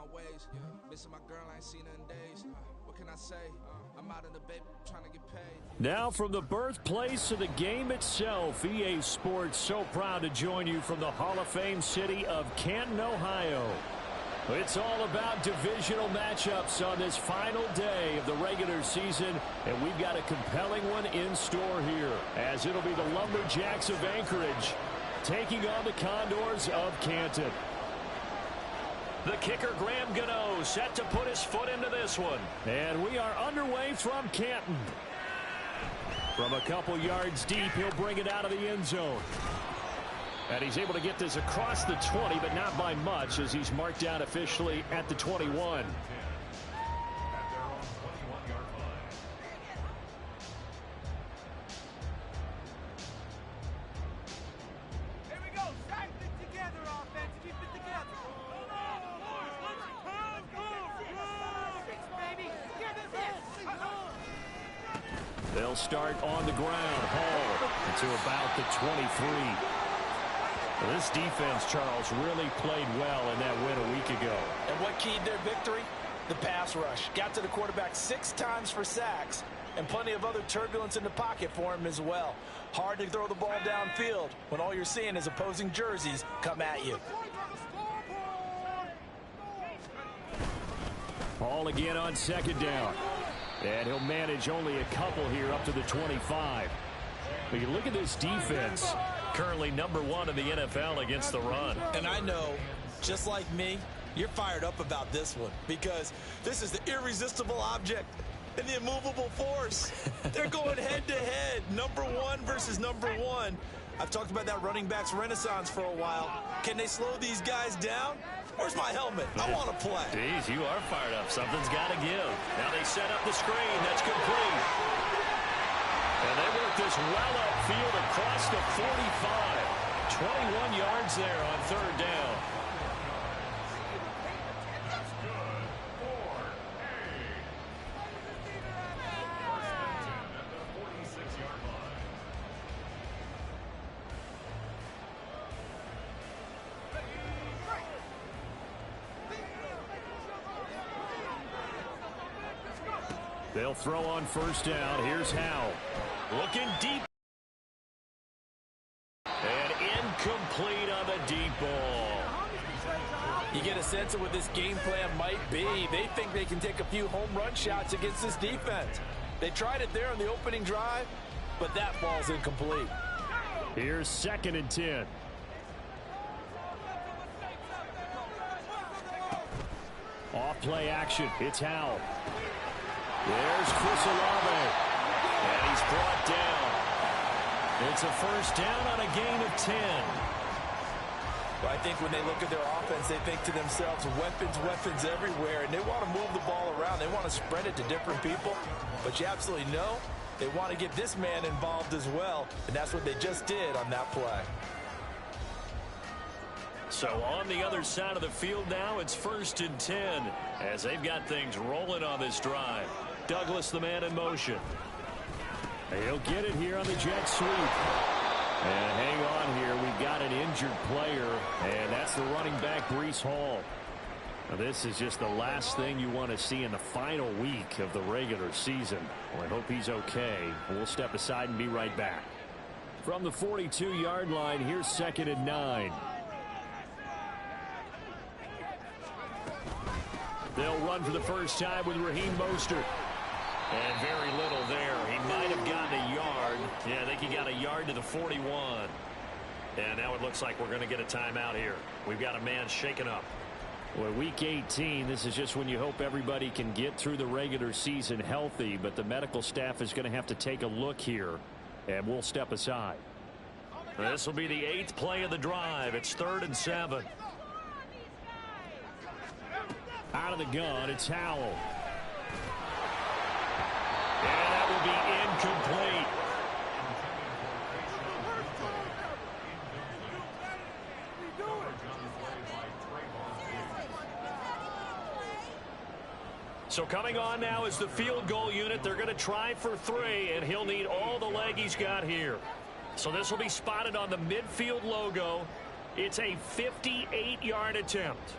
my ways. Missing my girl, I ain't seen her in days. What can I say? I'm out in the baby trying to get paid. Now from the birthplace of the game itself, EA Sports so proud to join you from the Hall of Fame city of Canton, Ohio. It's all about divisional matchups on this final day of the regular season, and we've got a compelling one in store here, as it'll be the Lumberjacks of Anchorage taking on the Condors of Canton. The kicker, Graham Gano, set to put his foot into this one. And we are underway from Canton. From a couple yards deep, he'll bring it out of the end zone. And he's able to get this across the 20, but not by much, as he's marked down officially at the 21. They'll start on the ground. Hall to about the 23. Well, this defense, Charles, really played well in that win a week ago. And what keyed their victory? The pass rush. Got to the quarterback 6 times for sacks, and plenty of other turbulence in the pocket for him as well. Hard to throw the ball downfield when all you're seeing is opposing jerseys come at you. Hall again on second down. And he'll manage only a couple here up to the 25. But you look at this defense, currently #1 in the NFL against the run. And I know, just like me, you're fired up about this one, because this is the irresistible object and the immovable force. They're going head-to-head, #1 versus #1. I've talked about that running backs renaissance for a while. Can they slow these guys down? Where's my helmet? I want to play. Jeez, you are fired up. Something's got to give. Now they set up the screen. That's complete. And they work this well upfield across the 45. 21 yards there on third down. They'll throw on first down. Here's Howe. Looking deep. And incomplete on the deep ball. You get a sense of what this game plan might be. They think they can take a few home run shots against this defense. They tried it there on the opening drive, but that ball's incomplete. Here's 2nd and 10. Off play action. It's Howe. There's Chris Olave. And he's brought down. It's a first down on a gain of 10. Well, I think when they look at their offense, they think to themselves, weapons, weapons everywhere, and they want to move the ball around. They want to spread it to different people. But you absolutely know they want to get this man involved as well, and that's what they just did on that play. So on the other side of the field now, it's 1st and 10 as they've got things rolling on this drive. Douglas, the man in motion. He'll get it here on the jet sweep. And hang on here. We've got an injured player, and that's the running back, Breece Hall. Now, this is just the last thing you want to see in the final week of the regular season. Well, I hope he's okay. We'll step aside and be right back. From the 42-yard line, here's 2nd and 9. They'll run for the first time with Raheem Mostert. And very little there. He might have gotten a yard. Yeah, I think he got a yard to the 41. And now it looks like we're going to get a timeout here. We've got a man shaken up. Well, week 18, this is just when you hope everybody can get through the regular season healthy. But the medical staff is going to have to take a look here. And we'll step aside. This will be the 8th play of the drive. It's 3rd and 7. Out of the gun, it's Howell. And that will be incomplete. So coming on now is the field goal unit. They're going to try for 3, and he'll need all the leg he's got here. So this will be spotted on the midfield logo. It's a 58-yard attempt.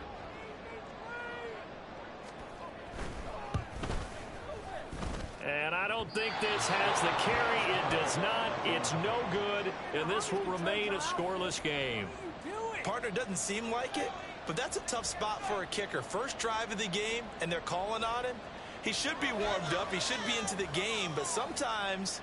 And I don't think this has the carry. It does not. It's no good, and this will remain a scoreless game. Partner doesn't seem like it, but that's a tough spot for a kicker. First drive of the game, and they're calling on him. He should be warmed up. He should be into the game, but sometimes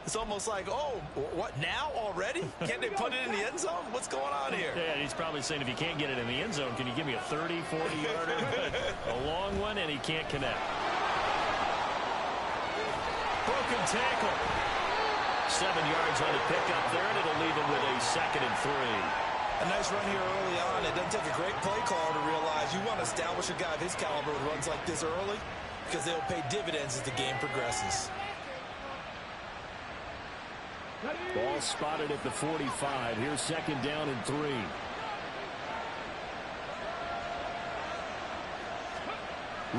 it's almost like, oh, what, now already? Can't they put it in the end zone? What's going on here? Yeah, he's probably saying, if you can't get it in the end zone, can you give me a 30, 40-yarder? A long one, and he can't connect. Broken tackle. 7 yards on the pickup there, and it'll leave him with a 2nd and 3. A nice run here early on. It doesn't take a great play call to realize you want to establish a guy of his caliber who runs like this early, because they'll pay dividends as the game progresses. Ball spotted at the 45. Here's 2nd down and 3.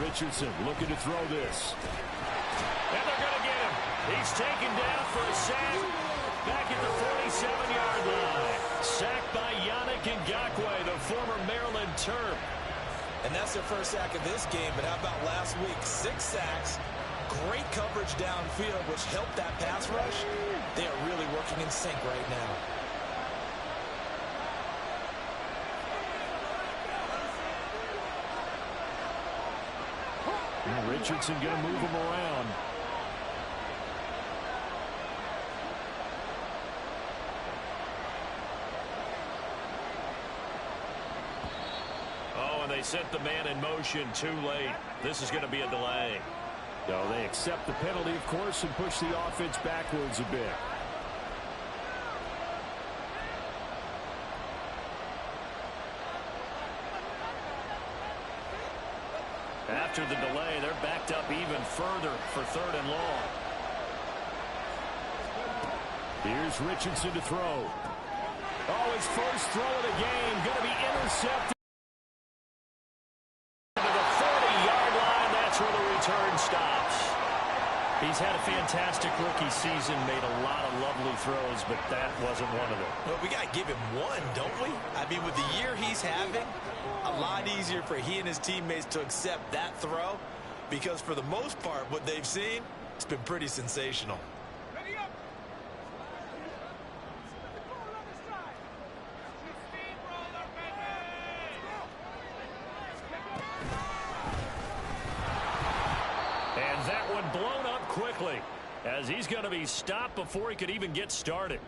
Richardson looking to throw this. And they're going to get him. He's taken down for a sack back at the 47-yard line. Sacked by Yannick Ngakoue, the former Maryland Terp. And that's their first sack of this game, but how about last week? 6 sacks, great coverage downfield, which helped that pass rush. They are really working in sync right now. And Richardson going to move him around. Oh, and they set the man in motion too late. This is going to be a delay. No, they accept the penalty, of course, and push the offense backwards a bit. After the delay, they're backed up even further for 3rd and long. Here's Richardson to throw. Oh, his first throw of the game going to be intercepted. To the 40-yard line, that's where the return stops. He's had a fantastic rookie season, made a lot of lovely throws, but that wasn't one of them. Well, we got to give him one, don't we? I mean, with the year he's having, a lot easier for he and his teammates to accept that throw, because for the most part, what they've seen, it's been pretty sensational. And that one blown up quickly, as he's going to be stopped before he could even get started.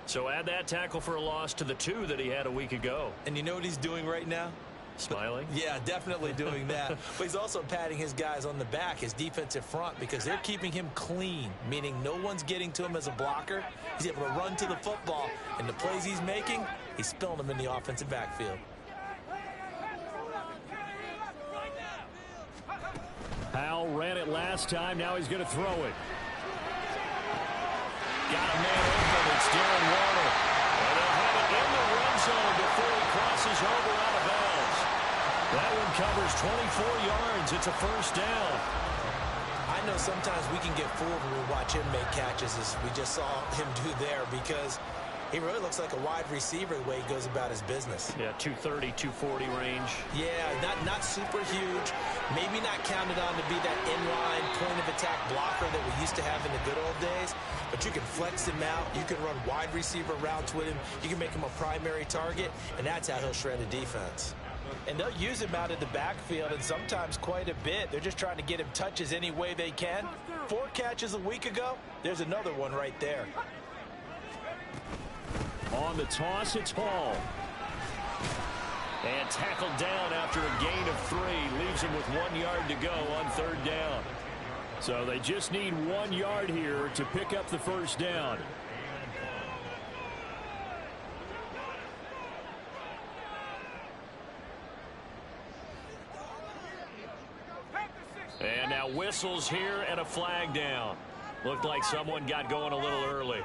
So add that tackle for a loss to the 2 that he had a week ago. And you know what he's doing right now? Smiling? Yeah, definitely doing that. But he's also patting his guys on the back, his defensive front, because they're keeping him clean, meaning no one's getting to him as a blocker. He's able to run to the football, and the plays he's making, he's spilling them in the offensive backfield. Powell ran it last time. Now he's going to throw it. Got a man open. It's Darren Waller. And they'll have it in the red zone before he crosses over out of bounds. That one covers 24 yards. It's a first down. I know sometimes we can get fooled when we watch him make catches, as we just saw him do there, because he really looks like a wide receiver the way he goes about his business. Yeah, 230, 240 range. Yeah, not super huge. Maybe not counted on to be that inline point-of-attack blocker that we used to have in the good old days. But you can flex him out. You can run wide receiver routes with him. You can make him a primary target, and that's how he'll shred a defense. And they'll use him out of the backfield, and sometimes quite a bit. They're just trying to get him touches any way they can. 4 catches a week ago. There's another one right there. On the toss, it's Hall. And tackled down after a gain of 3. Leaves him with 1 yard to go on 3rd down. So they just need 1 yard here to pick up the first down. And now whistles here and a flag down. Looked like someone got going a little early.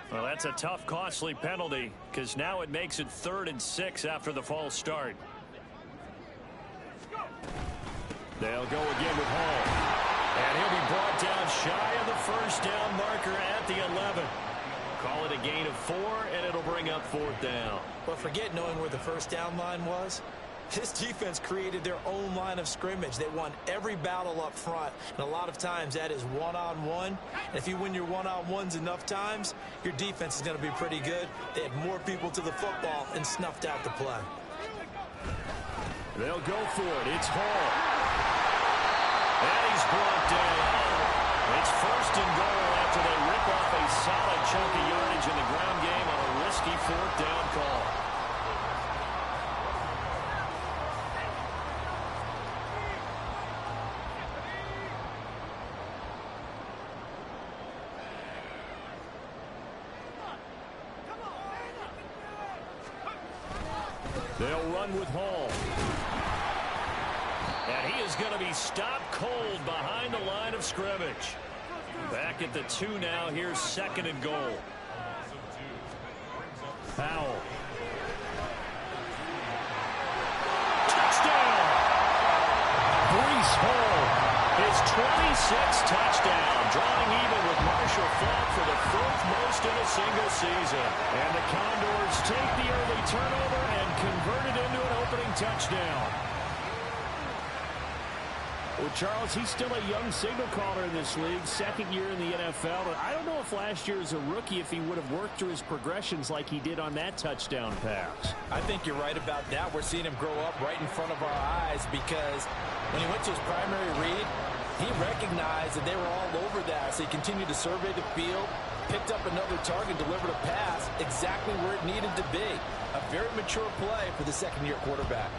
Well, that's a tough, costly penalty, because now it makes it 3rd and 6 after the false start. They'll go again with Hall. And he'll be brought down shy of the first down marker at the 11. Call it a gain of 4, and it'll bring up 4th down. But forget knowing where the first down line was. This defense created their own line of scrimmage. They won every battle up front, and a lot of times that is one-on-one. And if you win your one-on-ones enough times, your defense is going to be pretty good. They had more people to the football and snuffed out the play. They'll go for it. It's Hall. And he's brought down. It's 1st and goal after they rip off a solid chunk of yardage in the ground game on a risky 4th down call. They'll run with Hall. And he is going to be stopped cold behind the line of scrimmage. Back at the 2 now. Here's 2nd and goal. Powell. Touchdown! Breece Hall. His 26th touchdown. Drawing even with Marshall Faulk for the 4th most in a single season. And the Condors take the early turnover and convert it into an opening touchdown. Well, Charles, he's still a young signal caller in this league, 2nd year in the NFL. But I don't know if last year as a rookie, if he would have worked through his progressions like he did on that touchdown pass. I think you're right about that. We're seeing him grow up right in front of our eyes because when he went to his primary read, he recognized that they were all over that. So he continued to survey the field, picked up another target, delivered a pass exactly where it needed to be. A very mature play for the 2nd-year quarterback.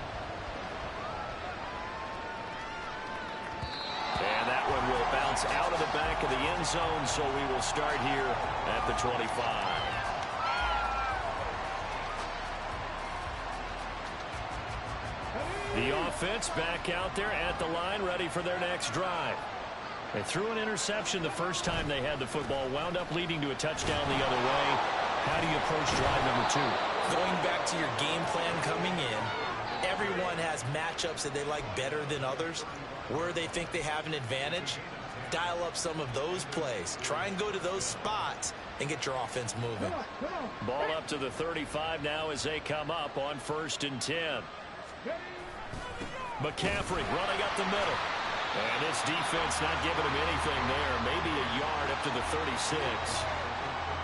And that one will bounce out of the back of the end zone, so we will start here at the 25. The offense back out there at the line, ready for their next drive. They threw an interception the first time they had the football, wound up leading to a touchdown the other way. How do you approach drive number 2? Going back to your game plan coming in, everyone has matchups that they like better than others. Where they think they have an advantage, dial up some of those plays. Try and go to those spots and get your offense moving. Ball up to the 35 now as they come up on 1st and 10. McCaffrey running up the middle. And this defense not giving him anything there. Maybe a yard up to the 36.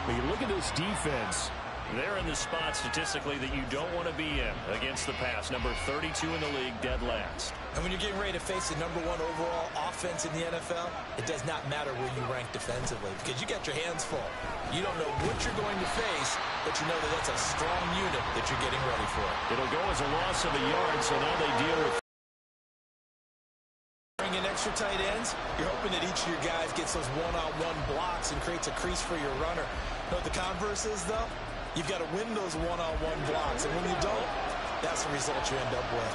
But you look at this defense. They're in the spot statistically that you don't want to be in against the pass. Number 32 in the league, dead last. And when you're getting ready to face the number 1 overall offense in the NFL, it does not matter where you rank defensively because you got your hands full. You don't know what you're going to face, but you know that that's a strong unit that you're getting ready for. It'll go as a loss of a yard, so now they deal with bring in extra tight ends. You're hoping that each of your guys gets those one-on-one blocks and creates a crease for your runner. You know what the converse is, though? You've got to win those one-on-one blocks, and when you don't, that's the result you end up with.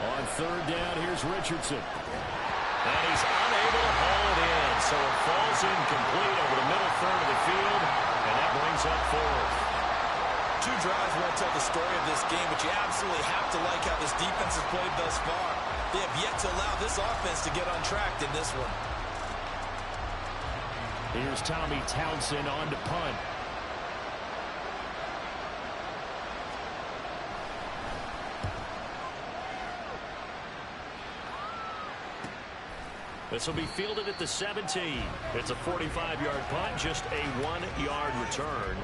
On 3rd down, here's Richardson. And he's unable to haul it in, so it falls incomplete over the middle third of the field, and that brings up 4th. 2 drives won't tell the story of this game, but you absolutely have to like how this defense has played thus far. They have yet to allow this offense to get on track in this one. Here's Tommy Townsend on to punt. This will be fielded at the 17. It's a 45-yard punt, just a 1-yard return.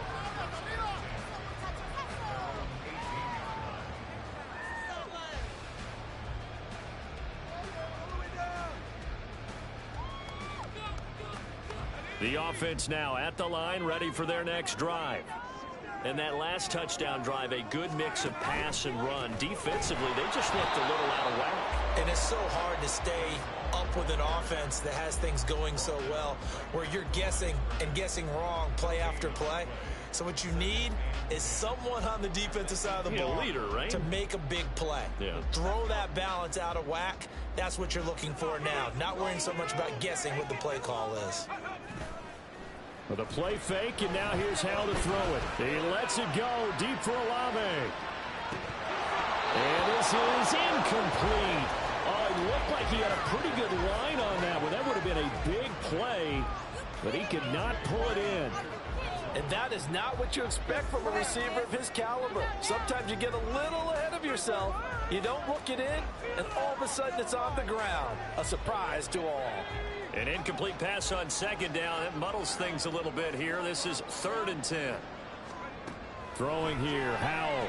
The offense now at the line, ready for their next drive. And that last touchdown drive, a good mix of pass and run. Defensively, they just looked a little out of whack. And it's so hard to stay up with an offense that has things going so well, where you're guessing and guessing wrong play after play. So what you need is someone on the defensive side of the ball leader, right? to make a big play. Yeah. Throw that balance out of whack. That's what you're looking for now. Not worrying so much about guessing what the play call is. With a play fake, and now here's how to throw it. He lets it go deep for Olave. And this is incomplete. Oh, it looked like he had a pretty good line on that one. That would have been a big play, but he could not pull it in. And that is not what you expect from a receiver of his caliber. Sometimes you get a little ahead of yourself. You don't look it in, and all of a sudden it's on the ground. A surprise to all. An incomplete pass on second down. It muddles things a little bit here. This is 3rd and 10. Throwing here, Howell.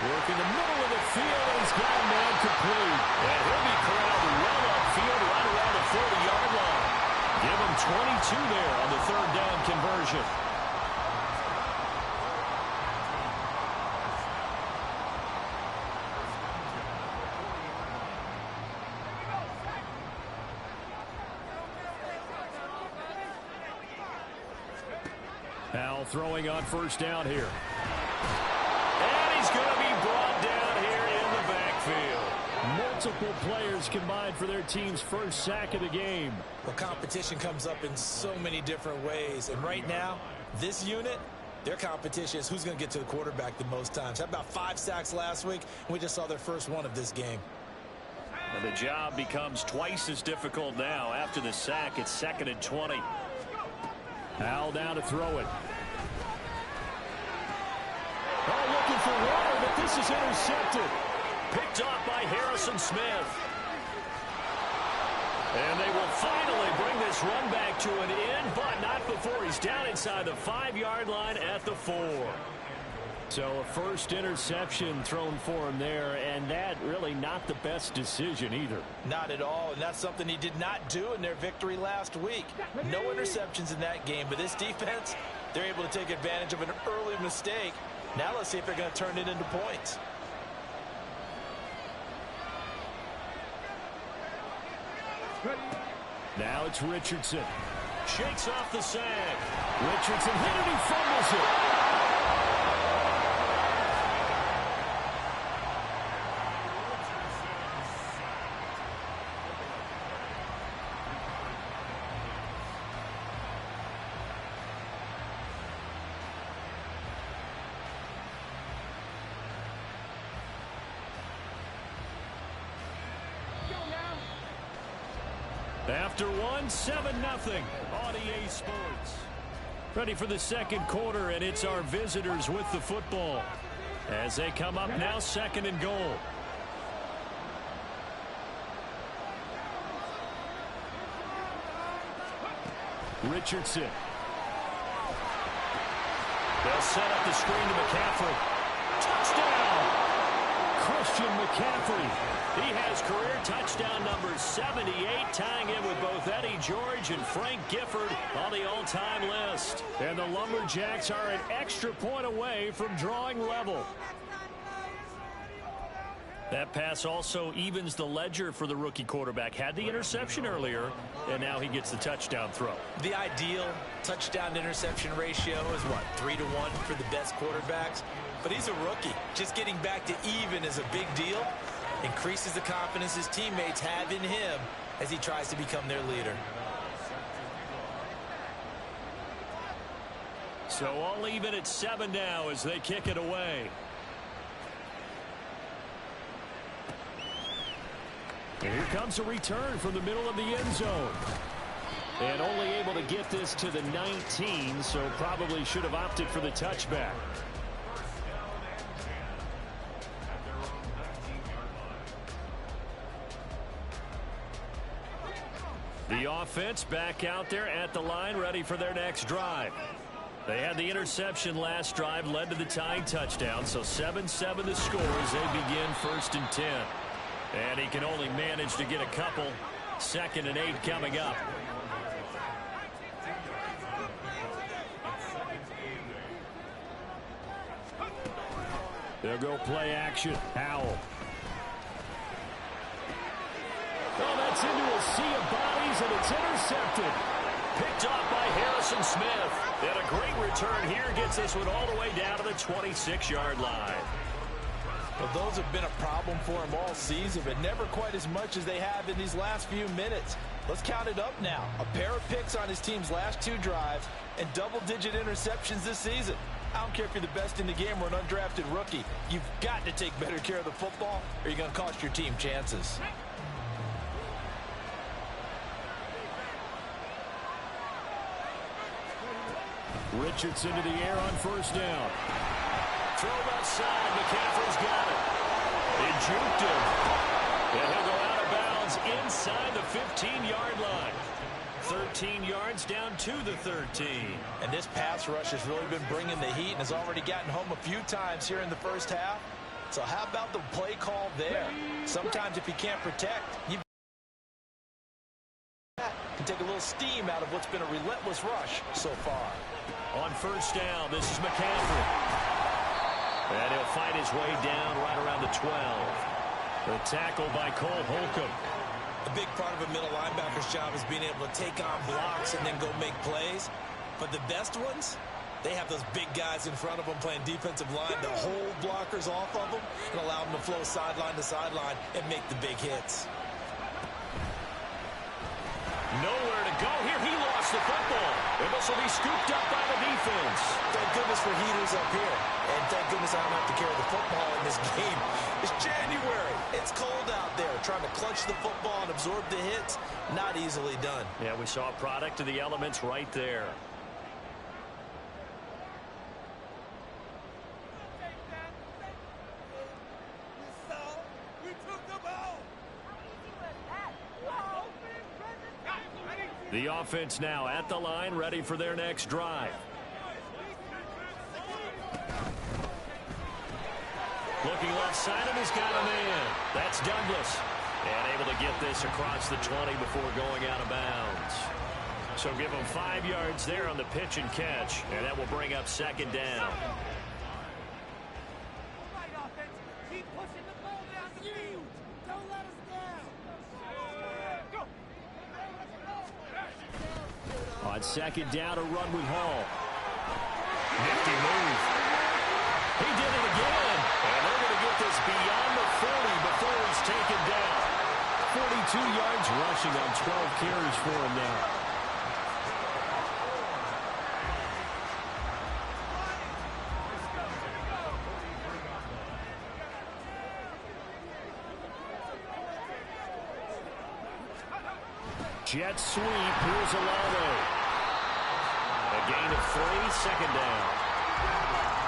Working the middle of the field, and he's got a man complete. And he'll be corralled well upfield right around the 40-yard line. Give him 22 there on the 3rd down conversion. Howell throwing on 1st down here. And he's going to be brought down here in the backfield. Multiple players combined for their team's 1st sack of the game. Well, competition comes up in so many different ways. And right now, this unit, their competition is who's going to get to the quarterback the most times. How about 5 sacks last week? We just saw their first one of this game. And the job becomes twice as difficult now. After the sack, it's 2nd and 20. Howell down to throw it. Oh, looking for water, but this is intercepted. Picked off by Harrison Smith. And they will finally bring this run back to an end, but not before he's down inside the 5-yard line at the 4. So a first interception thrown for him there, and that really not the best decision either. Not at all, and that's something he did not do in their victory last week. No interceptions in that game, but this defense, they're able to take advantage of an early mistake. Now let's see if they're going to turn it into points. Now it's Richardson. Shakes off the sag. Richardson hit it, he fumbles it. After 7-0 on EA Sports. Ready for the 2nd quarter, and it's our visitors with the football. As they come up now, 2nd and goal. Richardson. They'll set up the screen to McCaffrey. Touchdown! Christian McCaffrey. He has career touchdown number 78, tying in with both Eddie George and Frank Gifford on the all-time list. And the Lumberjacks are an extra point away from drawing level. That pass also evens the ledger for the rookie quarterback. Had the interception earlier, and now he gets the touchdown throw. The ideal touchdown-interception ratio is, what, 3-to-1 for the best quarterbacks? But he's a rookie. Just getting back to even is a big deal. Increases the confidence his teammates have in him as he tries to become their leader. So all even at 7 now as they kick it away. And here comes a return from the middle of the end zone. And only able to get this to the 19, so probably should have opted for the touchback. The offense back out there at the line, ready for their next drive. They had the interception last drive, led to the tying touchdown, so 7-7 the score as they begin 1st and 10. And he can only manage to get a couple. 2nd and 8 coming up. They'll go play action. Howell. Oh, that's into a sea of bodies, and it's intercepted. Picked off by Harrison Smith. And a great return here gets this one all the way down to the 26-yard line. Well, those have been a problem for him all season, but never quite as much as they have in these last few minutes. Let's count it up now. A pair of picks on his team's last 2 drives and double-digit interceptions this season. I don't care if you're the best in the game or an undrafted rookie. You've got to take better care of the football or you're going to cost your team chances. Richardson to the air on first down. Throw left side. McCaffrey's got it. He juked him. And he'll go out of bounds inside the 15-yard line. 13 yards down to the 13. And this pass rush has really been bringing the heat and has already gotten home a few times here in the first half. So how about the play call there? Sometimes if you can't protect, you can take a little steam out of what's been a relentless rush so far. On first down, this is McCaffrey. And he'll fight his way down right around the 12. The tackle by Cole Holcomb. A big part of a middle linebacker's job is being able to take on blocks and then go make plays. But the best ones, they have those big guys in front of them playing defensive line to hold blockers off of them and allow them to flow sideline to sideline and make the big hits. Nowhere to go here. He lost the football. And this will be scooped up by the defense. Thank goodness for heaters up here. And thank goodness I don't have to carry the football in this game. It's January. It's cold out there. Trying to clutch the football and absorb the hits, not easily done. Yeah, we saw a product of the elements right there. The offense now at the line, ready for their next drive. Looking left side, and he's got a man. That's Douglas. And able to get this across the 20 before going out of bounds. So give him 5 yards there on the pitch and catch, and that will bring up second down. On second down, a run with Hall. Nifty move. He did it again. And they're going to get this beyond the 40 before he's taken down. 42 yards rushing on 12 carries for him now. Jet sweep. Here's Alano. A gain of 3, second down.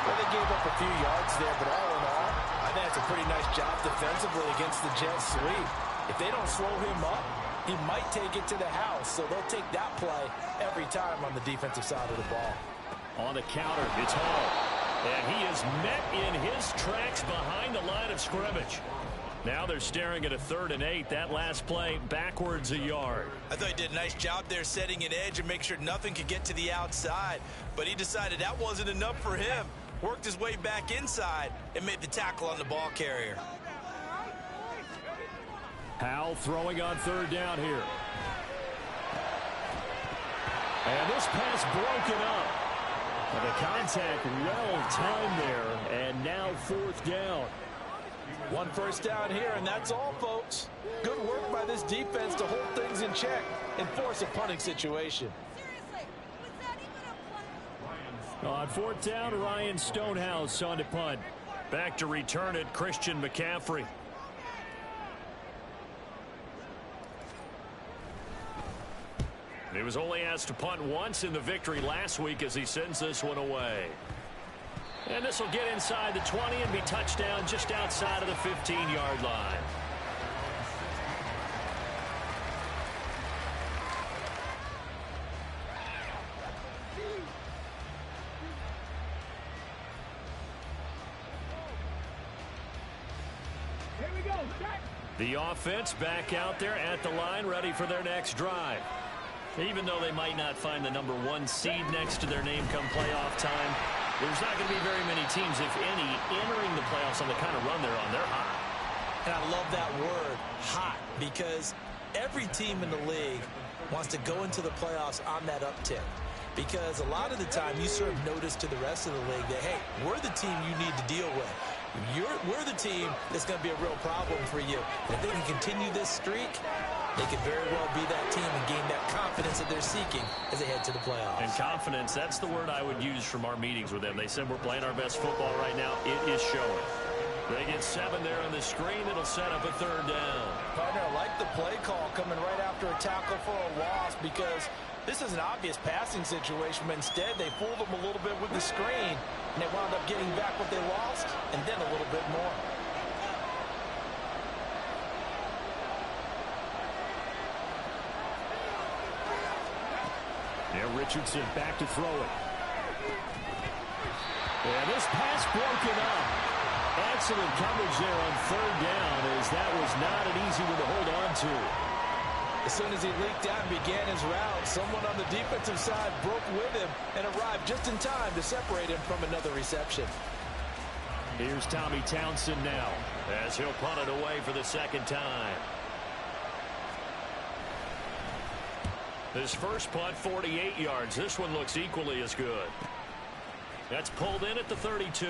Well, they gave up a few yards there, but all in all, I think it's a pretty nice job defensively against the jet sweep. If they don't slow him up, he might take it to the house, so they'll take that play every time on the defensive side of the ball. On the counter, it's Hall. And he is met in his tracks behind the line of scrimmage. Now they're staring at a 3rd and 8. That last play backwards a yard. I thought he did a nice job there setting an edge and make sure nothing could get to the outside. But he decided that wasn't enough for him. Worked his way back inside and made the tackle on the ball carrier. Howell throwing on 3rd down here. And this pass broken up. And the contact well timed there. And now 4th down. 1 first down here, and that's all, folks. Good work by this defense to hold things in check and force a punting situation. On 4th down, Ryan Stonehouse on to punt. Back to return it, Christian McCaffrey. He was only asked to punt once in the victory last week as he sends this one away. And this will get inside the 20 and be touchdown just outside of the 15-yard line. Here we go. The offense back out there at the line, ready for their next drive. Even though they might not find the number 1 seed next to their name come playoff time, there's not going to be very many teams, if any, entering the playoffs on the kind of run they're on. They're hot. And I love that word, hot, because every team in the league wants to go into the playoffs on that uptick. Because a lot of the time you serve notice to the rest of the league that, hey, we're the team you need to deal with. We're the team that's going to be a real problem for you. And if they can continue this streak, they could very well be that team and gain that confidence that they're seeking as they head to the playoffs. And confidence, that's the word I would use from our meetings with them. They said we're playing our best football right now. It is showing. They get 7 there on the screen. It'll set up a 3rd down. Partner, I like the play call coming right after a tackle for a loss because this is an obvious passing situation, but instead they fooled them a little bit with the screen, and they wound up getting back what they lost and then a little bit more. Now Richardson back to throw it. And this pass broken up. Excellent coverage there on 3rd down, as that was not an easy one to hold on to. As soon as he leaked out and began his route, someone on the defensive side broke with him and arrived just in time to separate him from another reception. Here's Tommy Townsend now, as he'll punt it away for the 2nd time. His first punt, 48 yards. This one looks equally as good. That's pulled in at the 32.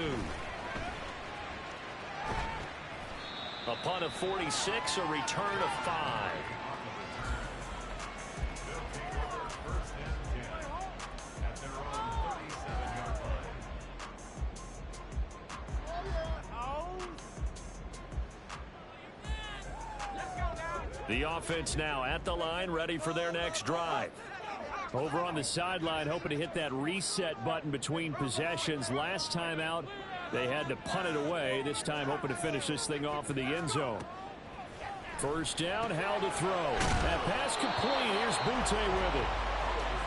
A punt of 46, a return of 5. The offense now at the line, ready for their next drive. Over on the sideline, hoping to hit that reset button between possessions. Last time out, they had to punt it away. This time, hoping to finish this thing off in the end zone. 1st down, Howell to throw. That pass complete. Here's Butte with it.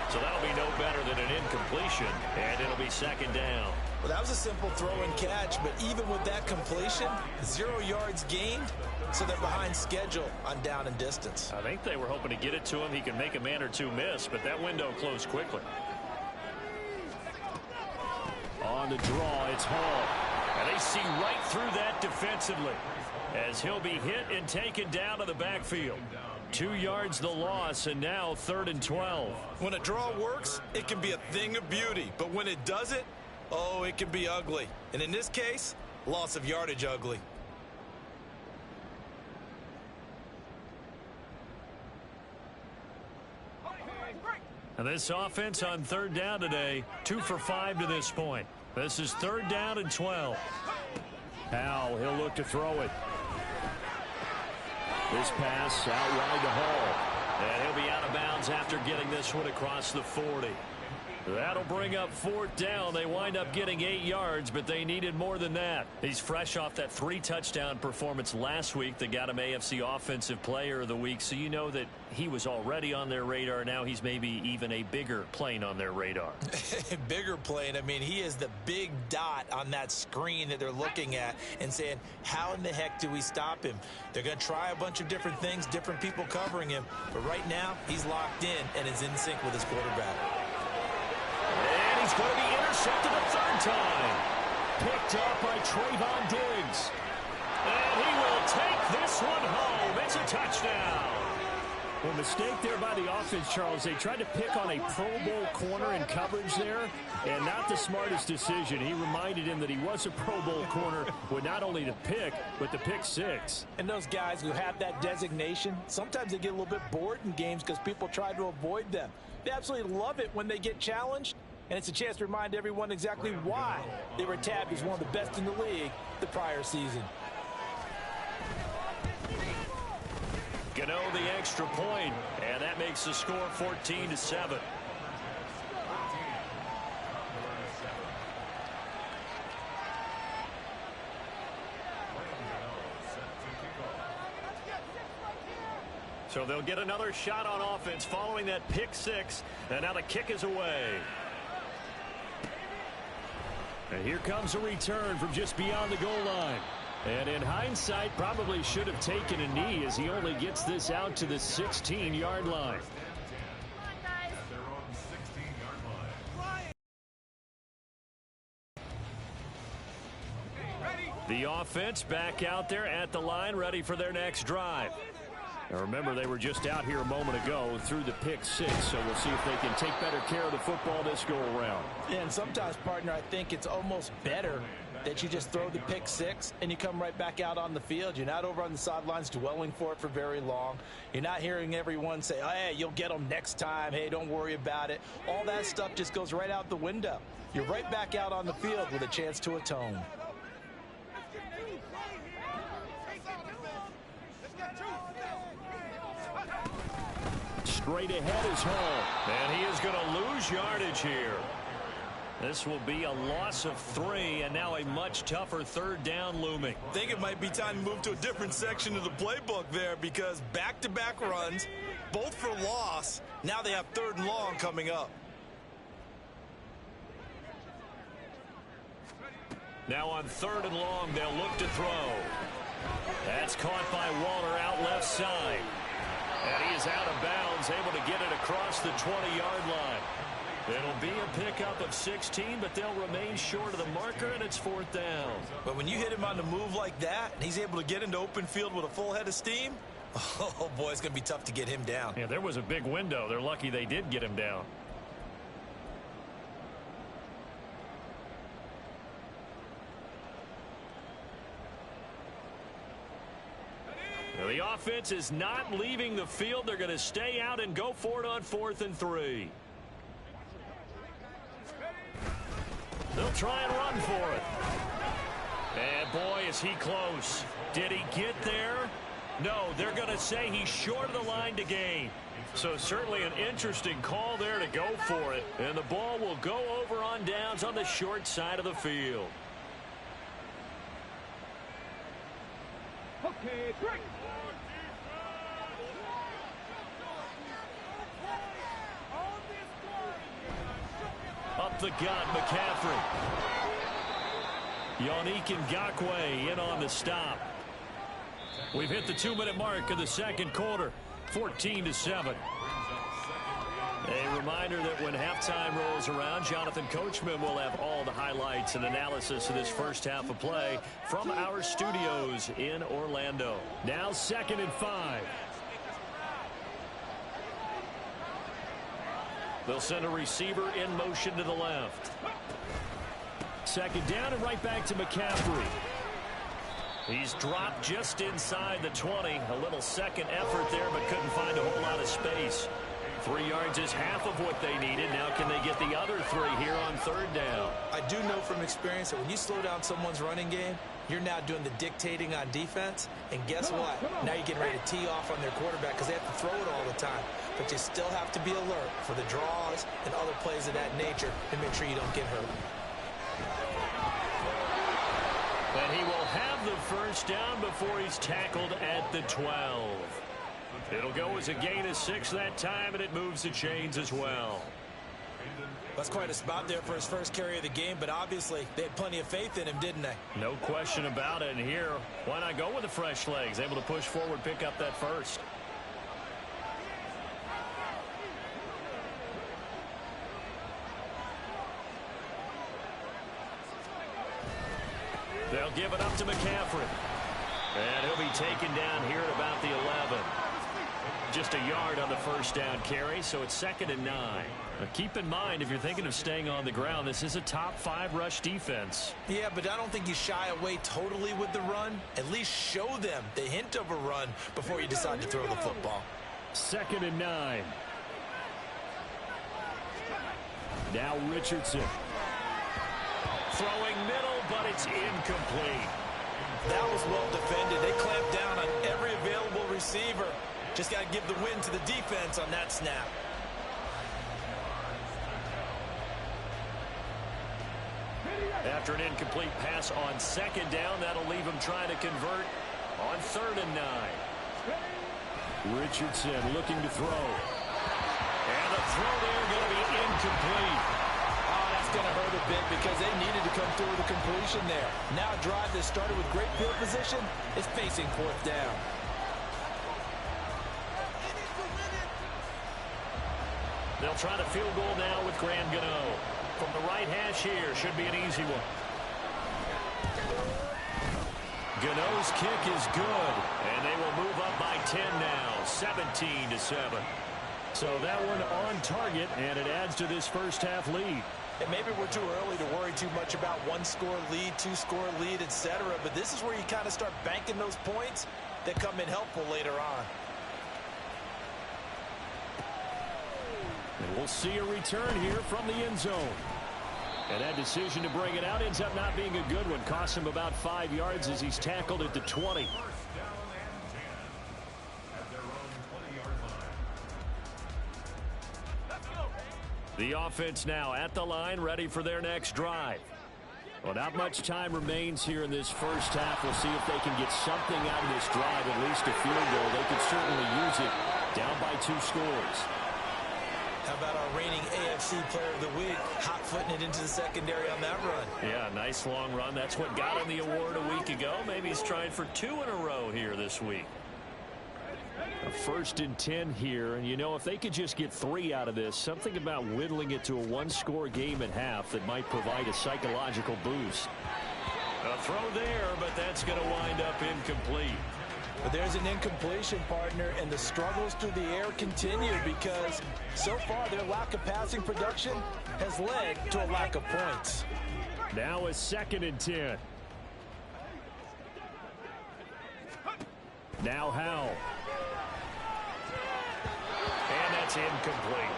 So that'll be no better than an incompletion, and it'll be 2nd down. Well, that was a simple throw and catch, but even with that completion, 0 yards gained, so they're behind schedule on down and distance. I think they were hoping to get it to him. He can make a man or two miss, but that window closed quickly. On the draw, it's Hall. And they see right through that defensively, as he'll be hit and taken down to the backfield. 2 yards the loss, and now 3rd and 12. When a draw works, it can be a thing of beauty, but when it doesn't, oh, it can be ugly. And in this case, loss of yardage ugly. And this offense on 3rd down today, 2 for 5 to this point. This is 3rd down and 12. Howell, he'll look to throw it. This pass out wide to Hall. And he'll be out of bounds after getting this one across the 40. That'll bring up 4th down. They wind up getting 8 yards, but they needed more than that. He's fresh off that 3-touchdown performance last week that got him AFC Offensive Player of the Week, so you know that he was already on their radar. Now he's maybe even a bigger plane on their radar. Bigger plane. I mean, he is the big dot on that screen that they're looking at and saying, how in the heck do we stop him? They're going to try a bunch of different things, different people covering him, but right now he's locked in and is in sync with his quarterback. And he's going to be intercepted a 3rd time. Picked up by Trayvon Diggs. And he will take this one home. It's a touchdown. Well, mistake there by the offense, Charles. They tried to pick on a Pro Bowl corner in coverage there, and not the smartest decision. He reminded him that he was a Pro Bowl corner with not only the pick, but the pick 6. And those guys who have that designation, sometimes they get a little bit bored in games because people try to avoid them. They absolutely love it when they get challenged, and it's a chance to remind everyone exactly why they were tabbed as one of the best in the league the prior season. Gano the extra point, and that makes the score 14-7. So they'll get another shot on offense following that pick 6, and now the kick is away. And here comes a return from just beyond the goal line. And in hindsight, probably should have taken a knee as he only gets this out to the 16-yard line. The offense back out there at the line, ready for their next drive. Now remember, they were just out here a moment ago through the pick 6, so we'll see if they can take better care of the football this go around. And sometimes, partner, I think it's almost better that you just throw the pick six and you come right back out on the field. You're not over on the sidelines dwelling for it for very long. You're not hearing everyone say, oh, hey, you'll get them next time. Hey, don't worry about it. All that stuff just goes right out the window. You're right back out on the field with a chance to atone. Straight ahead is home, and he is going to lose yardage here. This will be a loss of 3, and now a much tougher third down looming. I think it might be time to move to a different section of the playbook there, because back-to-back runs, both for loss. Now they have 3rd and long coming up. Now on 3rd and long, they'll look to throw. That's caught by Waller out left side. And he is out of bounds, able to get it across the 20-yard line. It'll be a pickup of 16, but they'll remain short of the marker, and it's 4th down. But when you hit him on the move like that, and he's able to get into open field with a full head of steam, oh, boy, it's going to be tough to get him down. Yeah, there was a big window. They're lucky they did get him down. Now, the offense is not leaving the field. They're going to stay out and go for it on 4th and 3. They'll try and run for it. And boy, is he close. Did he get there? No, they're going to say he's short of the line to gain. So certainly an interesting call there to go for it. And the ball will go over on downs on the short side of the field. Okay, break. Up the gut, McCaffrey. Yannick Ngakoue in on the stop. We've hit the 2-minute mark of the second quarter, 14-7. A reminder that when halftime rolls around, Jonathan Coachman will have all the highlights and analysis of this first half of play from our studios in Orlando. Now 2nd and 5. They'll send a receiver in motion to the left. 2nd down and right back to McCaffrey. He's dropped just inside the 20. A little second effort there, but couldn't find a whole lot of space. 3 yards is half of what they needed. Now can they get the other 3 here on 3rd down? I do know from experience that when you slow down someone's running game, you're now doing the dictating on defense. And guess what? Now you're getting ready to tee off on their quarterback because they have to throw it all the time. But you still have to be alert for the draws and other plays of that nature to make sure you don't get hurt. And he will have the first down before he's tackled at the 12. It'll go as a gain of 6 that time, and it moves the chains as well. That's quite a spot there for his first carry of the game, but obviously they had plenty of faith in him, didn't they? No question about it. And here, why not go with the fresh legs? Able to push forward, pick up that first. They'll give it up to McCaffrey. And he'll be taken down here at about the 11. Just a yard on the first down carry, so it's 2nd and 9. But keep in mind, if you're thinking of staying on the ground, this is a top 5 rush defense. Yeah, but I don't think you shy away totally with the run. At least show them the hint of a run before you decide to throw the football. 2nd and 9. Now Richardson. Throwing middle, but it's incomplete. That was well defended. They clamped down on every available receiver. Just got to give the win to the defense on that snap. After an incomplete pass on 2nd down, that'll leave him trying to convert on 3rd and 9. Richardson looking to throw. And the throw there going to be incomplete. Oh, that's going to hurt a bit because they needed to come through with a completion there. Now a drive that started with great field position is facing 4th down. They'll try the field goal now with Graham Gano. From the right hash here, should be an easy one. Gano's kick is good, and they will move up by 10 now, 17-7. So that one on target, and it adds to this first half lead. And maybe we're too early to worry too much about one-score lead, two-score lead, etc. But this is where you kind of start banking those points that come in helpful later on. And we'll see a return here from the end zone. And that decision to bring it out ends up not being a good one. Costs him about 5 yards as he's tackled at the 20. The offense now at the line, ready for their next drive. Well, not much time remains here in this first half. We'll see if they can get something out of this drive, at least a field goal. They could certainly use it, down by 2 scores. How about our reigning AFC Player of the Week, hot-footing it into the secondary on that run? Yeah, nice long run. That's what got him the award a week ago. Maybe he's trying for 2 in a row here this week. A 1st and 10 here, and you know, if they could just get 3 out of this, something about whittling it to a 1-score game at half that might provide a psychological boost. A throw there, but that's going to wind up incomplete. But there's an incompletion, partner, and the struggles through the air continue because so far their lack of passing production has led to a lack of points. Now a 2nd and 10. Now Howell. And that's incomplete.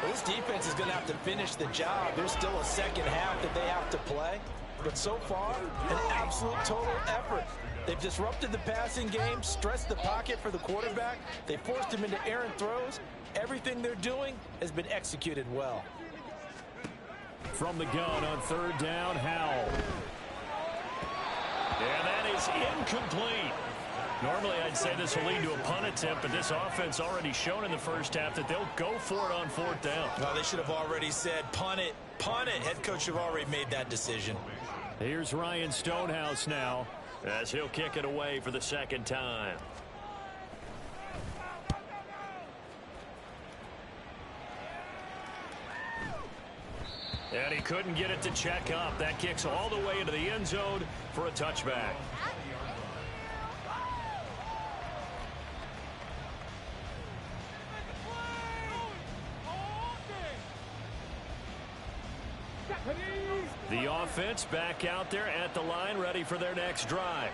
Well, this defense is going to have to finish the job. There's still a second half that they have to play. But so far, an absolute total effort. They've disrupted the passing game, stressed the pocket for the quarterback. They forced him into errant throws. Everything they're doing has been executed well. From the gun on 3rd down, Howell. And that is incomplete. Normally, I'd say this will lead to a punt attempt, but this offense already shown in the first half that they'll go for it on 4th down. Well, they should have already said, punt it, punt it. Head coach should have already made that decision. Here's Ryan Stonehouse now as he'll kick it away for the 2nd time. And he couldn't get it to check up. That kicks all the way into the end zone for a touchback. The offense back out there at the line, ready for their next drive.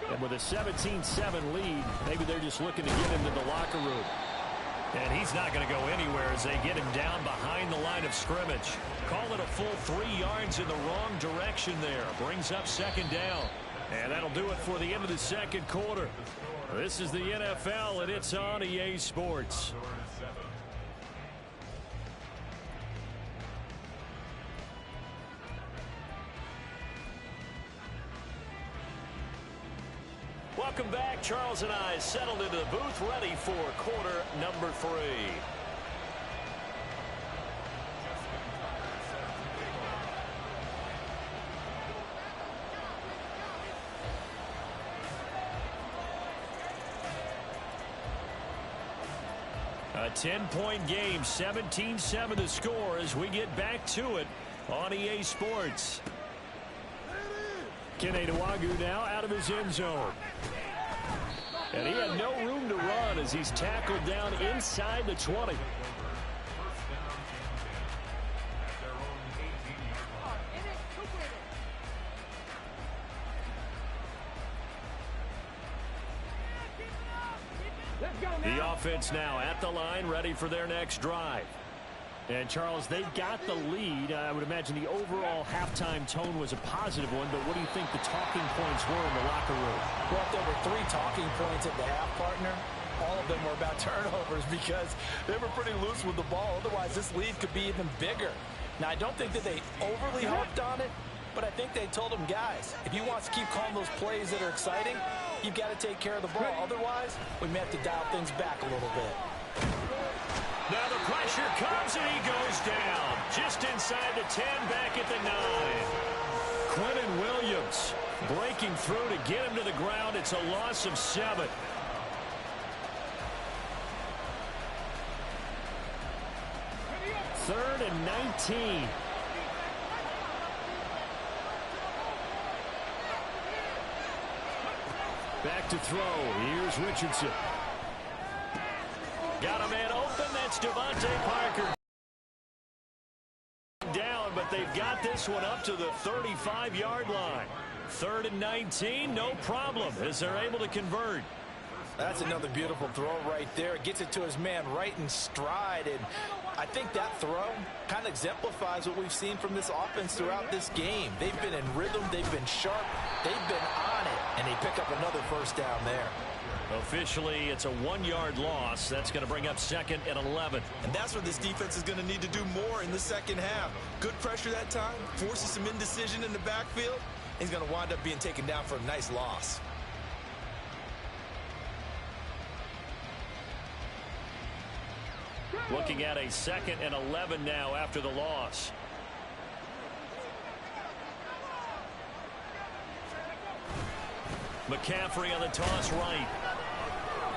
And with a 17-7 lead, maybe they're just looking to get into the locker room. And he's not going to go anywhere as they get him down behind the line of scrimmage. Call it a full 3 yards in the wrong direction there. Brings up 2nd down. And that'll do it for the end of the 2nd quarter. This is the NFL, and it's on EA Sports. Welcome back. Charles and I settled into the booth, ready for quarter number 3. A 10-point game, 17-7 the score as we get back to it on EA Sports. Kene Nwangwu now out of his end zone. And he had no room to run as he's tackled down inside the 20. The offense now at the line, ready for their next drive. And, Charles, they've got the lead. I would imagine the overall halftime tone was a positive one, but what do you think the talking points were in the locker room? Well, if there were 3 talking points at the half, partner, all of them were about turnovers because they were pretty loose with the ball. Otherwise, this lead could be even bigger. Now, I don't think that they overly harped on it, but I think they told them, guys, if you want to keep calling those plays that are exciting, you've got to take care of the ball. Otherwise, we may have to dial things back a little bit. Now the pressure comes and he goes down. Just inside the 10, back at the 9. Quentin Williams breaking through to get him to the ground. It's a loss of 7. Third and 19. Back to throw. Here's Richardson. Got a man open. That's Devontae Parker. Down they've got this one up to the 35-yard line. 3rd and 19, no problem, as they're able to convert. That's another beautiful throw right there. Gets it to his man right in stride. And I think that throw kind of exemplifies what we've seen from this offense throughout this game. They've been in rhythm. They've been sharp. They've been on it. And they pick up another first down there. Officially, it's a 1-yard loss. That's going to bring up 2nd and 11. And that's where this defense is going to need to do more in the second half. Good pressure that time. Forces some indecision in the backfield. He's going to wind up being taken down for a nice loss. Looking at a 2nd and 11 now after the loss. McCaffrey on the toss right.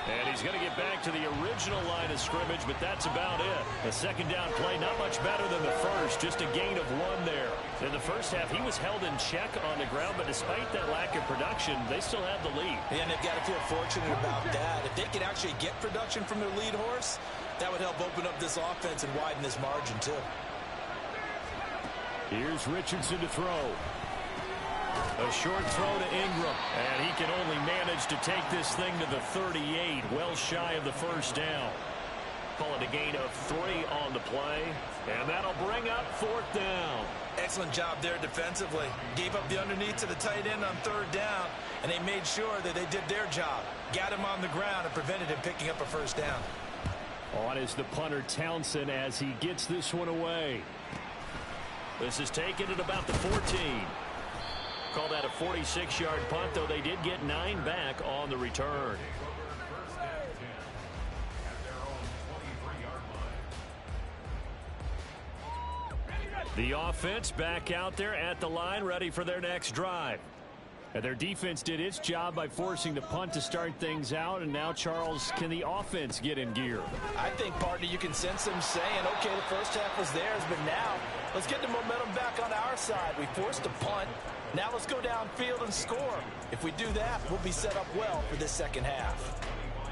And he's going to get back to the original line of scrimmage, but that's about it. The second down play, not much better than the first, just a gain of 1 there. In the first half, he was held in check on the ground, but despite that lack of production, they still have the lead. And they've got to feel fortunate about that. If they could actually get production from their lead horse, that would help open up this offense and widen this margin, too. Here's Richardson to throw. A short throw to Ingram, and he can only manage to take this thing to the 38, well shy of the first down. Call it a gain of 3 on the play, and that'll bring up 4th down. Excellent job there defensively. Gave up the underneath to the tight end on 3rd down, and they made sure that they did their job. Got him on the ground and prevented him picking up a first down. On is the punter Townsend as he gets this one away. This is taken at about the 14. Call that a 46-yard punt, though they did get 9 back on the return. The offense back out there at the line, ready for their next drive. And their defense did its job by forcing the punt to start things out. And now, Charles, can the offense get in gear? I think, partner, you can sense them saying, okay, the first half was theirs, but now let's get the momentum back on our side. We forced a punt. Now let's go downfield and score. If we do that, we'll be set up well for this second half.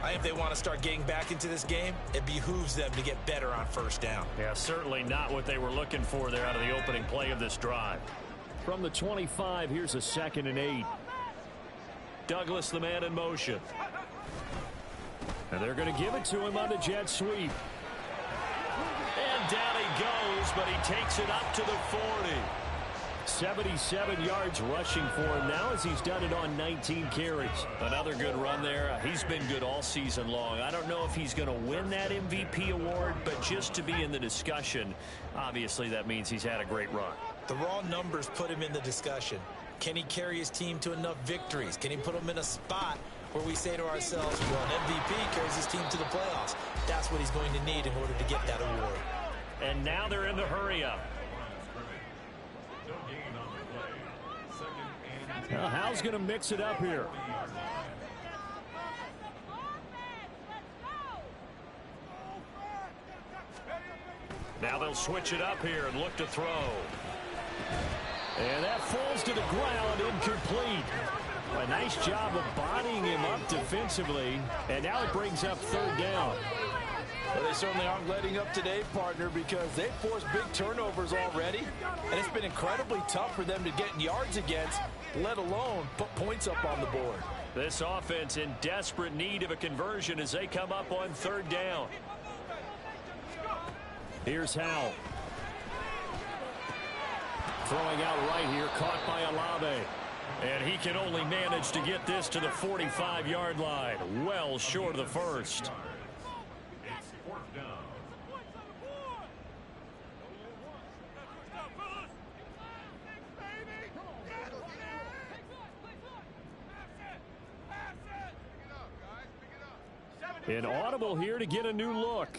If they want to start getting back into this game, it behooves them to get better on first down. Yeah, certainly not what they were looking for there out of the opening play of this drive. From the 25, here's a 2nd and 8. Douglas, the man in motion. And they're going to give it to him on the jet sweep. And down he goes, but he takes it up to the 40. 77 yards rushing for him now as he's done it on 19 carries. Another good run there. He's been good all season long. I don't know if he's going to win that MVP award, but just to be in the discussion, obviously that means he's had a great run. The raw numbers put him in the discussion. Can he carry his team to enough victories? Can he put them in a spot where we say to ourselves, well, an MVP carries his team to the playoffs. That's what he's going to need in order to get that award. And now they're in the hurry-up. Now, Hal's going to mix it up here. Now they'll switch it up here and look to throw. And that falls to the ground, incomplete. A nice job of bodying him up defensively. And now it brings up 3rd down. Well, they certainly aren't letting up today, partner, because they've forced big turnovers already. And it's been incredibly tough for them to get yards against, let alone put points up on the board. This offense in desperate need of a conversion as they come up on 3rd down. Here's Hal. Throwing out right here, caught by Olave. And he can only manage to get this to the 45-yard line. Well short of the first. An audible here to get a new look.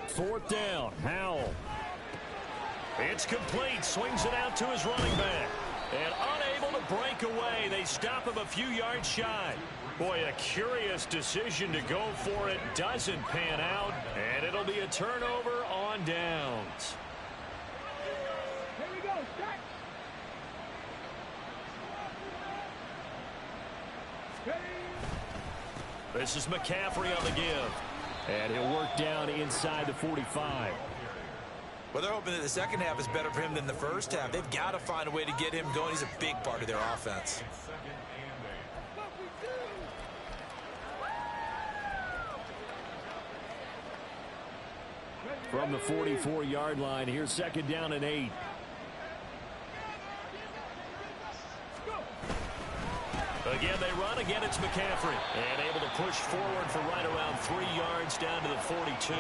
Fourth down, Howell. It's complete, swings it out to his running back. And unable to break away, they stop him a few yards shy. Boy, a curious decision to go for it. Doesn't pan out, and it'll be a turnover on downs. Here we go, start. This is McCaffrey on the give. And he'll work down inside the 45. Well, they're hoping that the second half is better for him than the first half. They've got to find a way to get him going. He's a big part of their offense. From the 44-yard line, here's second down and 8. Again, they run. Again, it's McCaffrey. And able to push forward for right around 3 yards down to the 42.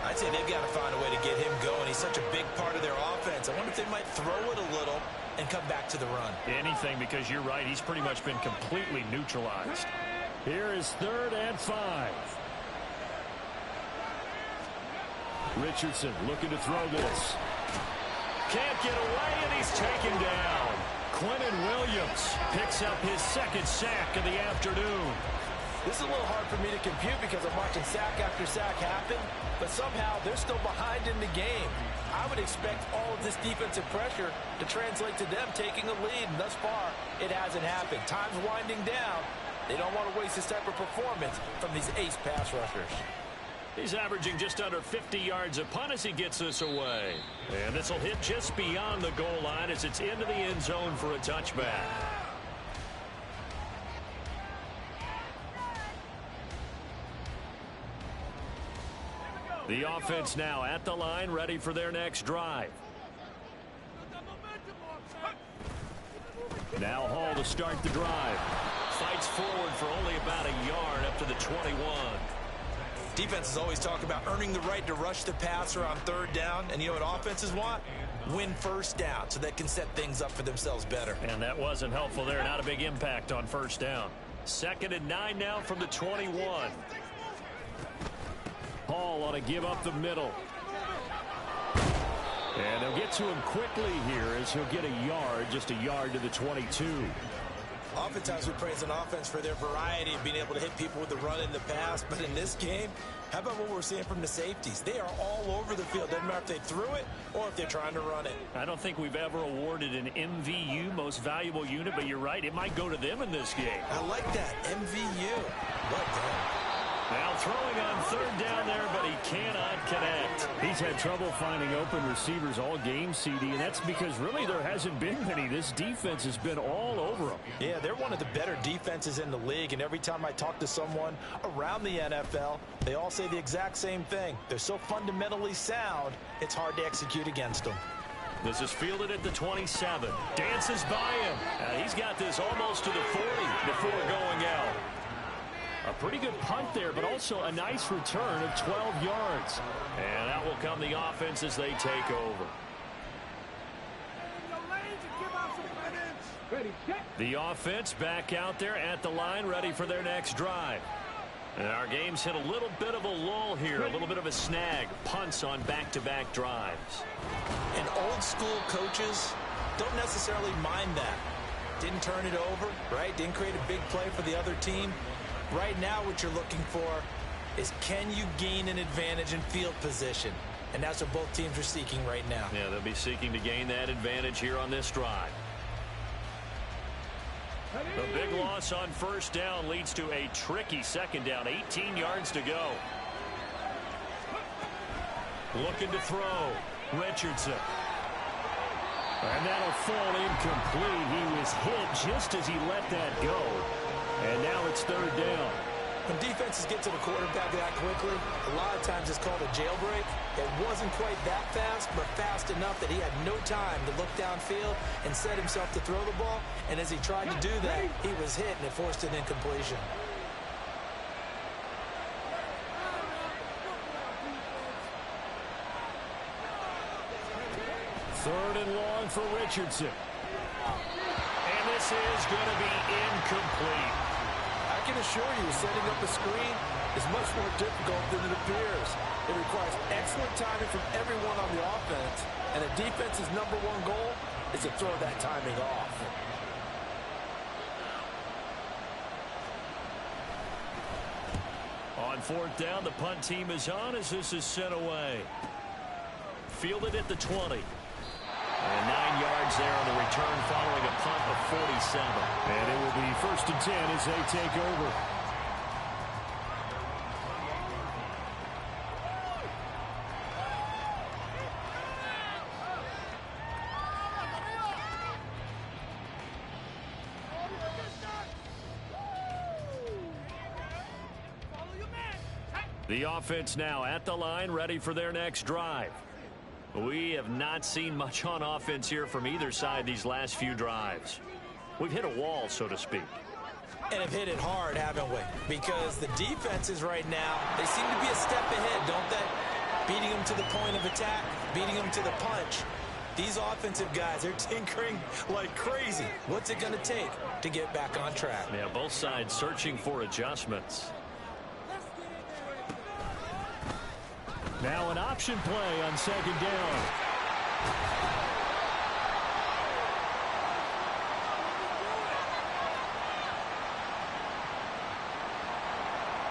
I'd say they've got to find a way to get him going. He's such a big part of their offense. I wonder if they might throw it a little and come back to the run. Anything, because you're right. He's pretty much been completely neutralized. Here is 3rd and 5. Richardson looking to throw this. Can't get away, and he's taken down. Quentin Williams picks up his 2nd sack of the afternoon. This is a little hard for me to compute because I'm watching sack after sack happen, but somehow they're still behind in the game. I would expect all of this defensive pressure to translate to them taking a lead, and thus far, it hasn't happened. Time's winding down. They don't want to waste this type of performance from these ace pass rushers. He's averaging just under 50 yards a punt as he gets this away. And this will hit just beyond the goal line as it's into the end zone for a touchback. The offense now at the line, ready for their next drive. Now Hall to start the drive. Fights forward for only about a yard up to the 21. Defenses always talk about earning the right to rush the passer on 3rd down. And you know what offenses want? Win 1st down so they can set things up for themselves better. And that wasn't helpful there. Not a big impact on 1st down. 2nd and 9 now from the 21. Hall on a give up the middle. And they'll get to him quickly here as he'll get a yard, just a yard to the 22. Oftentimes we praise an offense for their variety of being able to hit people with the run in the pass. But in this game, how about what we're seeing from the safeties? They are all over the field. Doesn't matter if they threw it or if they're trying to run it. I don't think we've ever awarded an MVU, most valuable unit, but you're right. It might go to them in this game. I like that. MVU. Well done. Now throwing on 3rd down there, but he cannot connect. He's had trouble finding open receivers all game, CD, and that's because really there hasn't been many. This defense has been all over them. Yeah, they're one of the better defenses in the league, and every time I talk to someone around the NFL, they all say the exact same thing. They're so fundamentally sound, it's hard to execute against them. This is fielded at the 27. Dances by him. He's got this almost to the 40 before going out. A pretty good punt there, but also a nice return of 12 yards. And out will come the offense as they take over. The offense back out there at the line, ready for their next drive. And our game's hit a little bit of a lull here, a little bit of a snag. Punts on back-to-back drives. And old school coaches don't necessarily mind that. Didn't turn it over, right? Didn't create a big play for the other team. Right now what you're looking for is, can you gain an advantage in field position? And that's what both teams are seeking right now. Yeah, they'll be seeking to gain that advantage here on this drive. The big loss on 1st down leads to a tricky 2nd down. 18 yards to go. Looking to throw. Richardson. And that'll fall incomplete. He was hit just as he let that go. And now it's 3rd down. When defenses get to the quarterback that quickly, a lot of times it's called a jailbreak. It wasn't quite that fast, but fast enough that he had no time to look downfield and set himself to throw the ball. And as he tried to do that, he was hit, and it forced an incompletion. Third and long for Richardson. And this is going to be incomplete. I can assure you, setting up a screen is much more difficult than it appears. It requires excellent timing from everyone on the offense, and the defense's #1 goal is to throw that timing off. On 4th down, the punt team is on as this is sent away. Fielded at the 20. And 9 yards there on the return following a punt of 47. And it will be 1st and 10 as they take over. The offense now at the line, ready for their next drive. We have not seen much on offense here from either side these last few drives. We've hit a wall, so to speak. And have hit it hard, haven't we? Because the defenses right now, they seem to be a step ahead, don't they? Beating them to the point of attack, beating them to the punch. These offensive guys, they're tinkering like crazy. What's it going to take to get back on track? Yeah, both sides searching for adjustments. Now an option play on second down.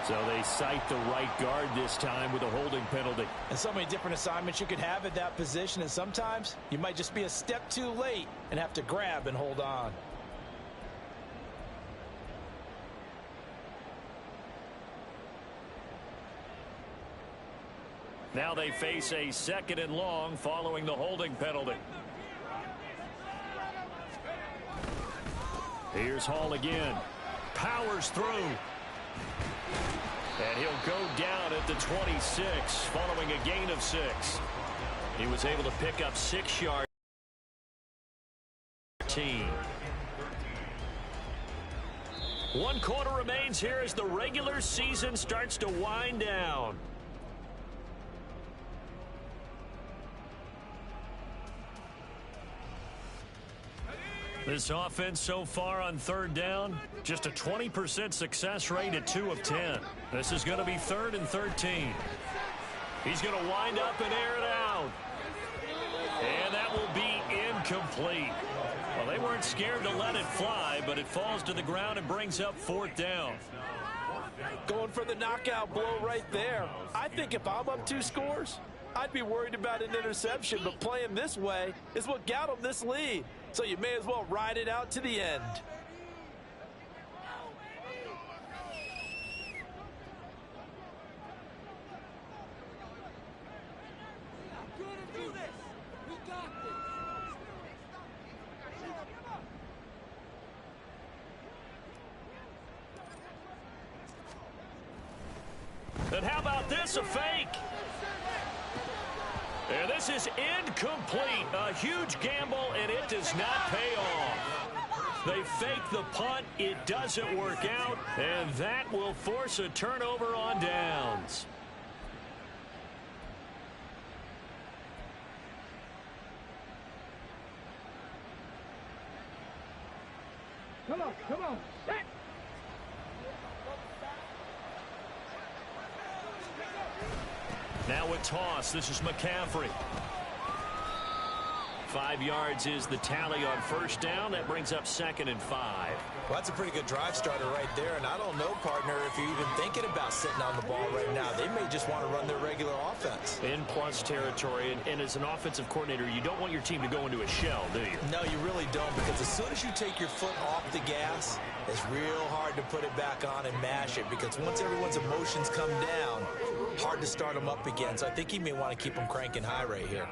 So they cite the right guard this time with a holding penalty. And so many different assignments you could have at that position, and sometimes you might just be a step too late and have to grab and hold on. Now they face a second and long following the holding penalty. Here's Hall again. Powers through. And he'll go down at the 26 following a gain of 6. He was able to pick up 6 yards. One quarter remains here as the regular season starts to wind down. This offense so far on third down, just a 20% success rate at 2 of 10. This is going to be 3rd and 13. He's going to wind up and air it out. And that will be incomplete. Well, they weren't scared to let it fly, but it falls to the ground and brings up 4th down. Going for the knockout blow right there. I think if I'm up 2 scores, I'd be worried about an interception, but playing this way is what got them this lead. So you may as well ride it out to the end. And how about this, a fake? And this is incomplete. A huge gamble, and it does not pay off. They fake the punt. It doesn't work out, and that will force a turnover on downs. Come on, set. Now a toss. This is McCaffrey. 5 yards is the tally on first down. That brings up 2nd and 5. Well, that's a pretty good drive starter right there. And I don't know, partner, if you're even thinking about sitting on the ball right now. They may just want to run their regular offense. In plus territory. And as an offensive coordinator, you don't want your team to go into a shell, do you? No, you really don't. Because as soon as you take your foot off the gas, it's real hard to put it back on and mash it. Because once everyone's emotions come down, hard to start them up again. So I think he may want to keep them cranking high right here.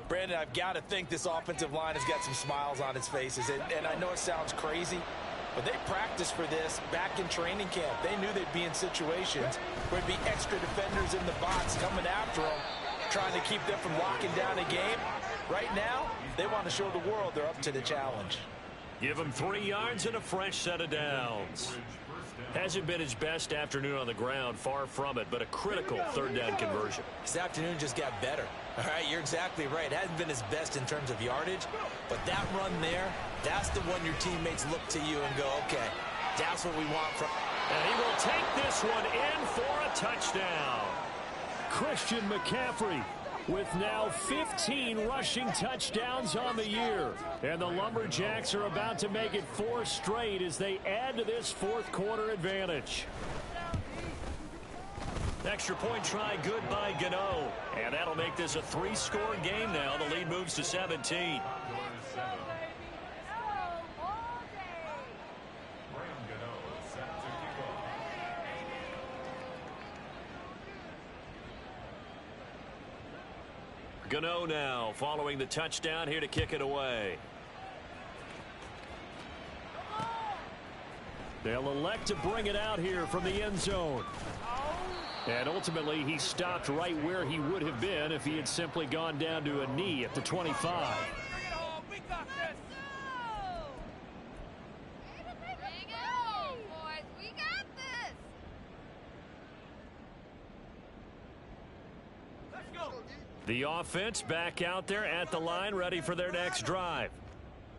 Brandon, I've got to think this offensive line has got some smiles on its faces. And I know it sounds crazy, but they practiced for this back in training camp. They knew they'd be in situations where there'd be extra defenders in the box coming after them, trying to keep them from locking down a game. Right now, they want to show the world they're up to the challenge. Give them 3 yards and a fresh set of downs. Hasn't been his best afternoon on the ground, far from it, but a critical 3rd down conversion. This afternoon just got better. All right, you're exactly right. It hasn't been his best in terms of yardage, but that run there, that's the one your teammates look to you and go, okay, that's what we want from. And he will take this one in for a touchdown. Christian McCaffrey with now 15 rushing touchdowns on the year. And the Lumberjacks are about to make it 4 straight as they add to this 4th quarter advantage. Extra point try good by Gano. And that'll make this a 3-score game now. The lead moves to 17. Gano now following the touchdown here to kick it away. They'll elect to bring it out here from the end zone. And ultimately, he stopped right where he would have been if he had simply gone down to a knee at the 25. The offense back out there at the line, ready for their next drive.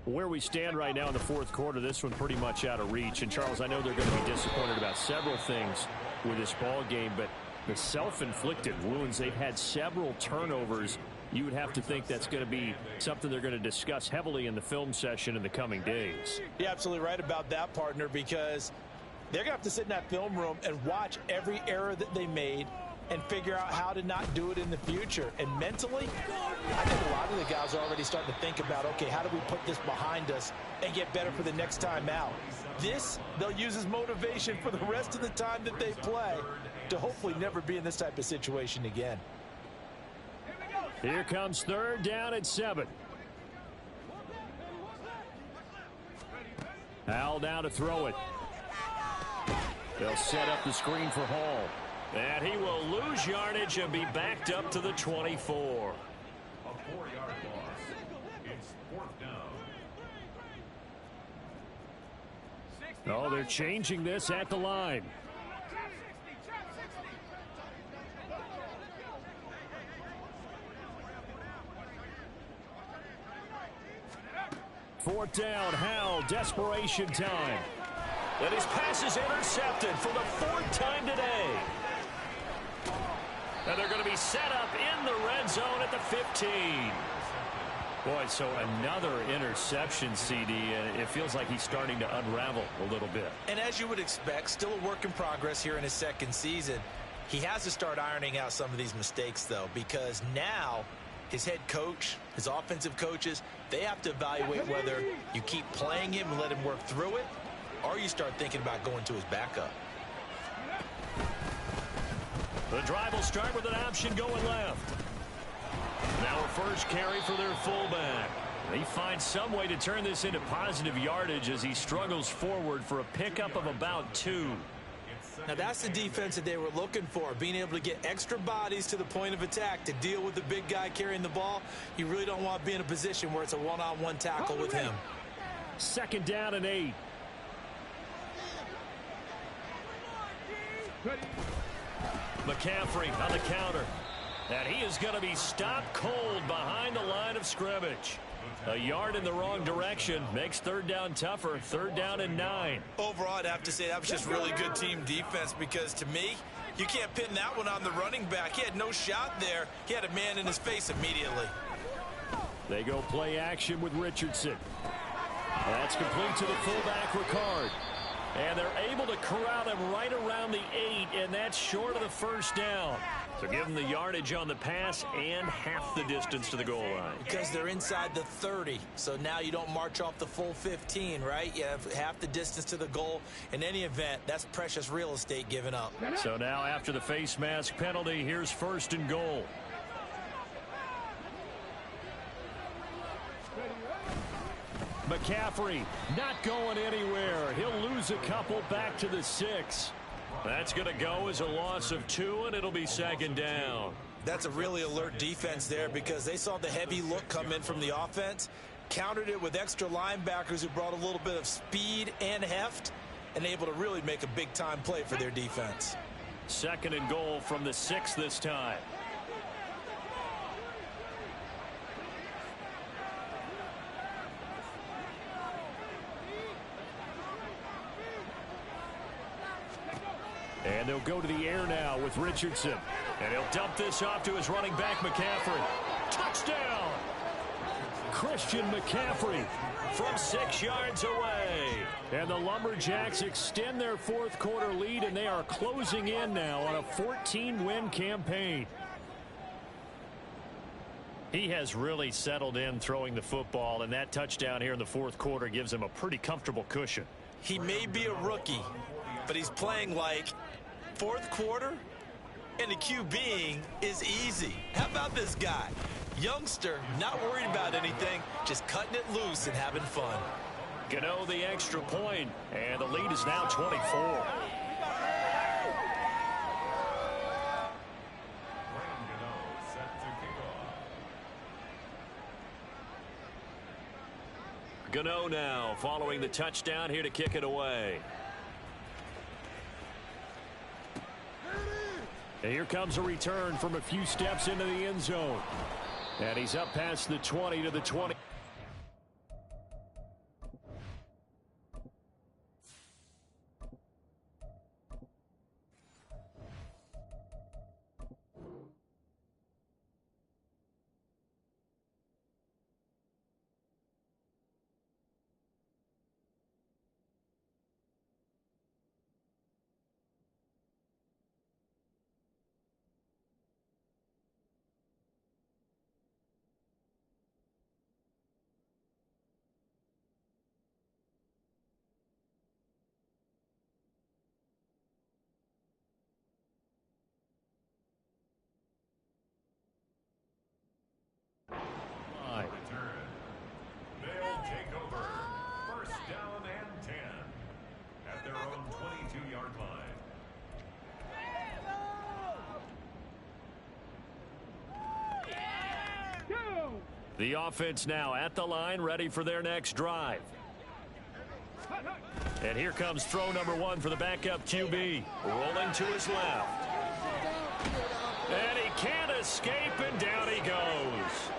Where we stand right now in the fourth quarter, this one pretty much out of reach. And, Charles, I know they're going to be disappointed about several things with this ball game, but the self-inflicted wounds, they've had several turnovers. You would have to think that's going to be something they're going to discuss heavily in the film session in the coming days. You're absolutely right about that, partner, because they're going to have to sit in that film room and watch every error that they made and figure out how to not do it in the future. And mentally, I think a lot of the guys are already starting to think about, okay, how do we put this behind us and get better for the next time out? This, they'll use as motivation for the rest of the time that they play to hopefully never be in this type of situation again. Here comes third down and 7. Hal now to throw it. They'll set up the screen for Hall. And he will lose yardage and be backed up to the 24. A 4-yard loss. It's 4th down. Oh, they're changing this at the line. Fourth down, Hal, desperation time. And his pass is intercepted for the 4th time today. And they're going to be set up in the red zone at the 15. Boy, so another interception, CD, and it feels like he's starting to unravel a little bit. And as you would expect, still a work in progress here in his second season. He has to start ironing out some of these mistakes, though, because now his head coach, his offensive coaches, they have to evaluate whether you keep playing him and let him work through it, or you start thinking about going to his backup. The drive will start with an option going left. Now a first carry for their fullback. He finds some way to turn this into positive yardage as he struggles forward for a pickup of about 2. Now that's the defense that they were looking for, being able to get extra bodies to the point of attack to deal with the big guy carrying the ball. You really don't want to be in a position where it's a one-on-one tackle with him. Second down and 8. McCaffrey on the counter. And he is going to be stopped cold behind the line of scrimmage. A yard in the wrong direction makes third down tougher. Third down and 9. Overall, I'd have to say that was just really good team defense, because to me, you can't pin that one on the running back. He had no shot there. He had a man in his face immediately. They go play action with Richardson. That's complete to the fullback, Ricard. And they're able to corral him right around the 8, and that's short of the first down. So give them the yardage on the pass and half the distance to the goal line. Because they're inside the 30, so now you don't march off the full 15, right? You have half the distance to the goal. In any event, that's precious real estate given up. So now after the face mask penalty, here's first and goal. McCaffrey not going anywhere. He'll lose a couple back to the 6. That's going to go as a loss of 2, and it'll be second down. That's a really alert defense there, because they saw the heavy look come in from the offense, countered it with extra linebackers who brought a little bit of speed and heft, and able to really make a big-time play for their defense. Second and goal from the 6 this time. And they'll go to the air now with Richardson. And he'll dump this off to his running back, McCaffrey. Touchdown! Christian McCaffrey from 6 yards away. And the Lumberjacks extend their fourth quarter lead, and they are closing in now on a 14-win campaign. He has really settled in throwing the football, and that touchdown here in the fourth quarter gives him a pretty comfortable cushion. He may be a rookie, but he's playing like fourth quarter, and the QBing is easy. How about this guy? Youngster, not worried about anything, just cutting it loose and having fun. Gano the extra point, and the lead is now 24. Gano now following the touchdown here to kick it away. And here comes a return from a few steps into the end zone. And he's up past the 20 to the 20. They'll take over. First down and 10 at their own 22-yard line. The offense now at the line, ready for their next drive. And here comes throw number 1 for the backup QB. Rolling to his left. And he can't escape, and down he goes.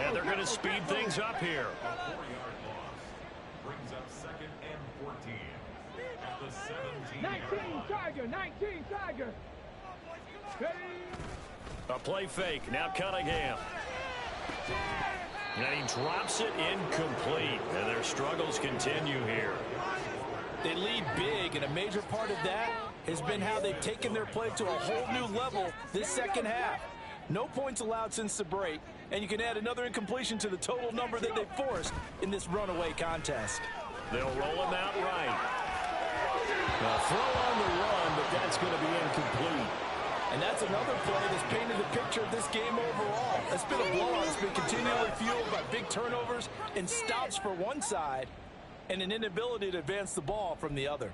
And they're going to speed things up here. A 4-yard loss brings up 2nd and 14 at the 17-yard line. 19 Tiger. A play fake. Now Cunningham. And he drops it incomplete. And their struggles continue here. They lead big, and a major part of that has been how they've taken their play to a whole new level this second half. No points allowed since the break, and you can add another incompletion to the total number that they forced in this runaway contest. They'll roll him out right. A throw on the run, but that's going to be incomplete. And that's another play that's painted the picture of this game overall. It's been a blowout. It's been continually fueled by big turnovers and stops for one side and an inability to advance the ball from the other.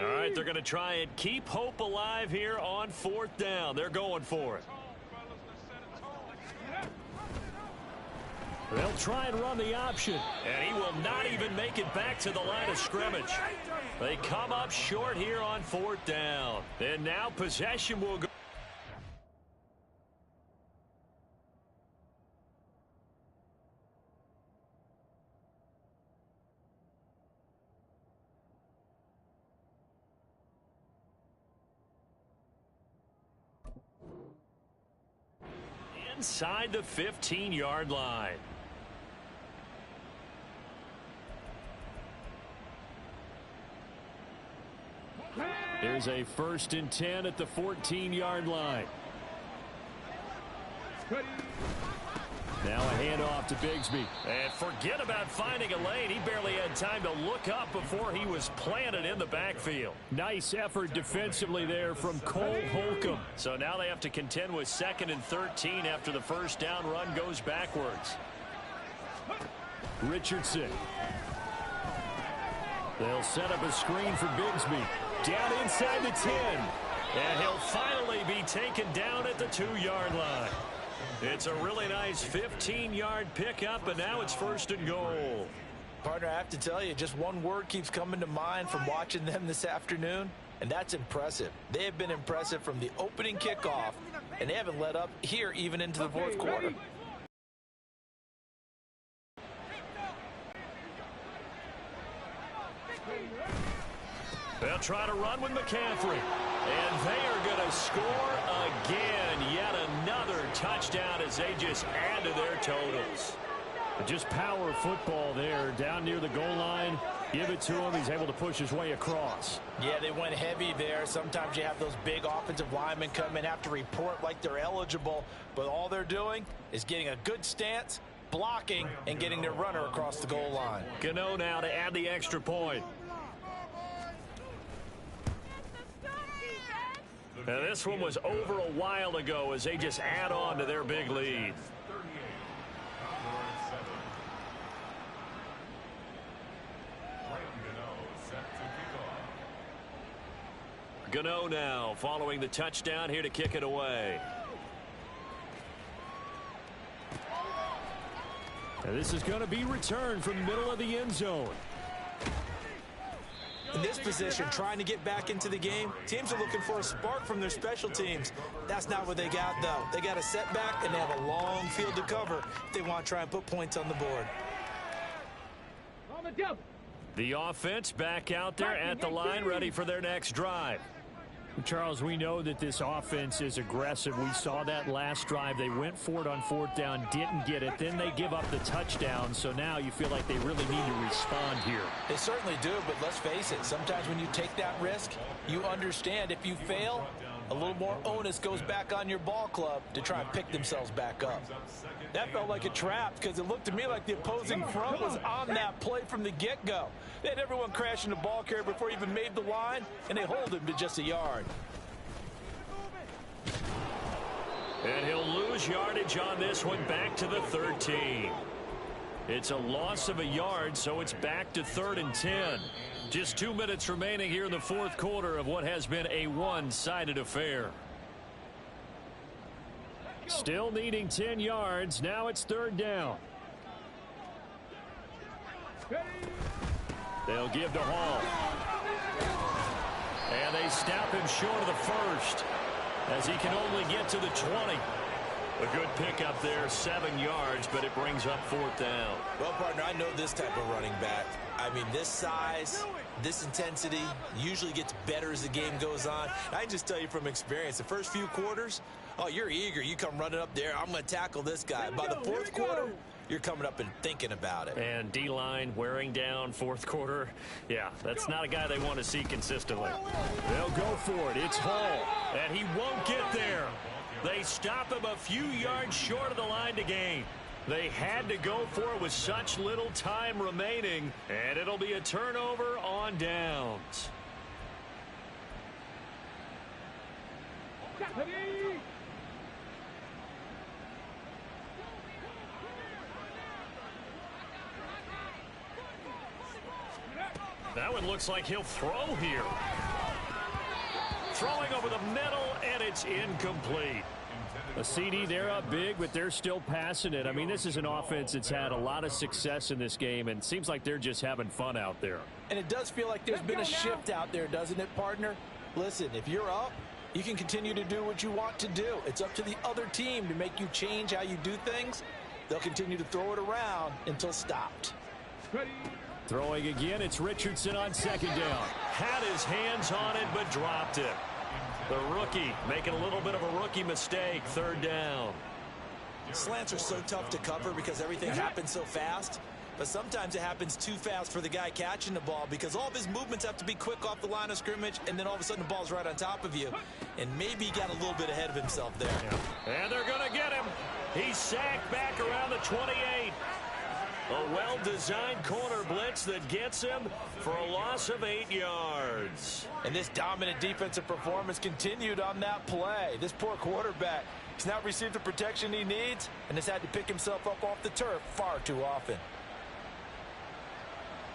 All right, they're going to try and keep hope alive here on 4th down. They're going for it. They'll try and run the option. And he will not even make it back to the line of scrimmage. They come up short here on 4th down. And now possession will go. Inside the 15-yard line. There's a 1st and 10 at the 14-yard line. Now a handoff to Bigsby. And forget about finding a lane. He barely had time to look up before he was planted in the backfield. Nice effort defensively there from Cole Holcomb. So now they have to contend with 2nd and 13 after the first down run goes backwards. Richardson. They'll set up a screen for Bigsby. Down inside the 10. And he'll finally be taken down at the 2-yard line. It's a really nice 15-yard pickup, and now it's 1st and goal. Partner, I have to tell you, just one word keeps coming to mind from watching them this afternoon, and that's impressive. They have been impressive from the opening kickoff, and they haven't let up here even into the 4th quarter. They'll try to run with McCaffrey. And they are going to score again. Yet another touchdown as they just add to their totals. Just power football there down near the goal line. Give it to him. He's able to push his way across. Yeah, they went heavy there. Sometimes you have those big offensive linemen come in, have to report like they're eligible. But all they're doing is getting a good stance, blocking, and getting their runner across the goal line. Gano now to add the extra point. Now this one was over a while ago as they just add on to their big lead. Gano now following the touchdown here to kick it away. And this is going to be returned from the middle of the end zone. In this position, trying to get back into the game, teams are looking for a spark from their special teams. That's not what they got, though. They got a setback, and they have a long field to cover if they want to try and put points on the board. The offense back out there at the line, ready for their next drive. Charles, we know that this offense is aggressive. We saw that last drive. They went for it on fourth down, didn't get it. Then they give up the touchdown. So now you feel like they really need to respond here. They certainly do, but let's face it. Sometimes when you take that risk, you understand if you fail, a little more onus goes back on your ball club to try and pick themselves back up. That felt like a trap because it looked to me like the opposing front was on that play from the get-go. They had everyone crashing the ball carrier before he even made the line, and they hold him to just a yard. And he'll lose yardage on this one, back to the 13. It's a loss of a yard, so it's back to 3rd and 10. Just 2 minutes remaining here in the fourth quarter of what has been a one-sided affair. Still needing 10 yards. Now it's 3rd down. They'll give to Hall. And they stop him short of the first as he can only get to the 20. A good pickup there, 7 yards, but it brings up 4th down. Well, partner, I know this type of running back. I mean, this size, this intensity usually gets better as the game goes on. I can just tell you from experience, the first few quarters, oh, you're eager. You come running up there. I'm going to tackle this guy. By the fourth quarter, you're coming up and thinking about it. And D-line wearing down fourth quarter. Yeah, that's not a guy they want to see consistently. They'll go for it. It's Hall. And he won't get there. They stop him a few yards short of the line to gain. They had to go for it with such little time remaining, and it'll be a turnover on downs. That one looks like he'll throw here. Throwing over the middle, and it's incomplete. A CD, they're up big, but they're still passing it. I mean, this is an offense that's had a lot of success in this game, and it seems like they're just having fun out there. And it does feel like there's been a shift out there, doesn't it, partner? Listen, if you're up, you can continue to do what you want to do. It's up to the other team to make you change how you do things. They'll continue to throw it around until stopped. Throwing again, it's Richardson on 2nd down. Had his hands on it, but dropped it. The rookie making a little bit of a rookie mistake, 3rd down. Slants are so tough to cover because everything happens so fast. But sometimes it happens too fast for the guy catching the ball because all of his movements have to be quick off the line of scrimmage, and then all of a sudden the ball's right on top of you. And maybe he got a little bit ahead of himself there. Yeah. And they're going to get him. He's sacked back around the 28. A well-designed corner blitz that gets him for a loss of 8 yards. And this dominant defensive performance continued on that play. This poor quarterback, he's not received the protection he needs and has had to pick himself up off the turf far too often.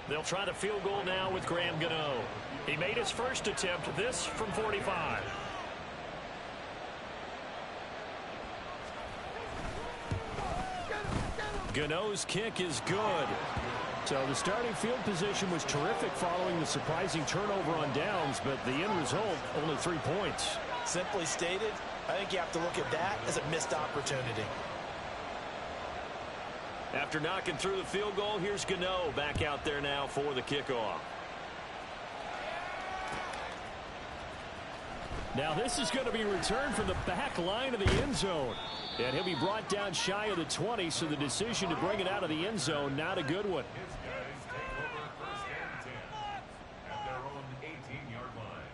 They'll try the field goal now with Graham Gano. He made his first attempt, this from 45. Gano's kick is good. So the starting field position was terrific following the surprising turnover on downs, but the end result, only 3 points. Simply stated, I think you have to look at that as a missed opportunity. After knocking through the field goal, here's Gano back out there now for the kickoff. Now this is going to be returned from the back line of the end zone. And he'll be brought down shy of the 20, so the decision to bring it out of the end zone, not a good one. His guys take over 1st and 10 at their own 18-yard line.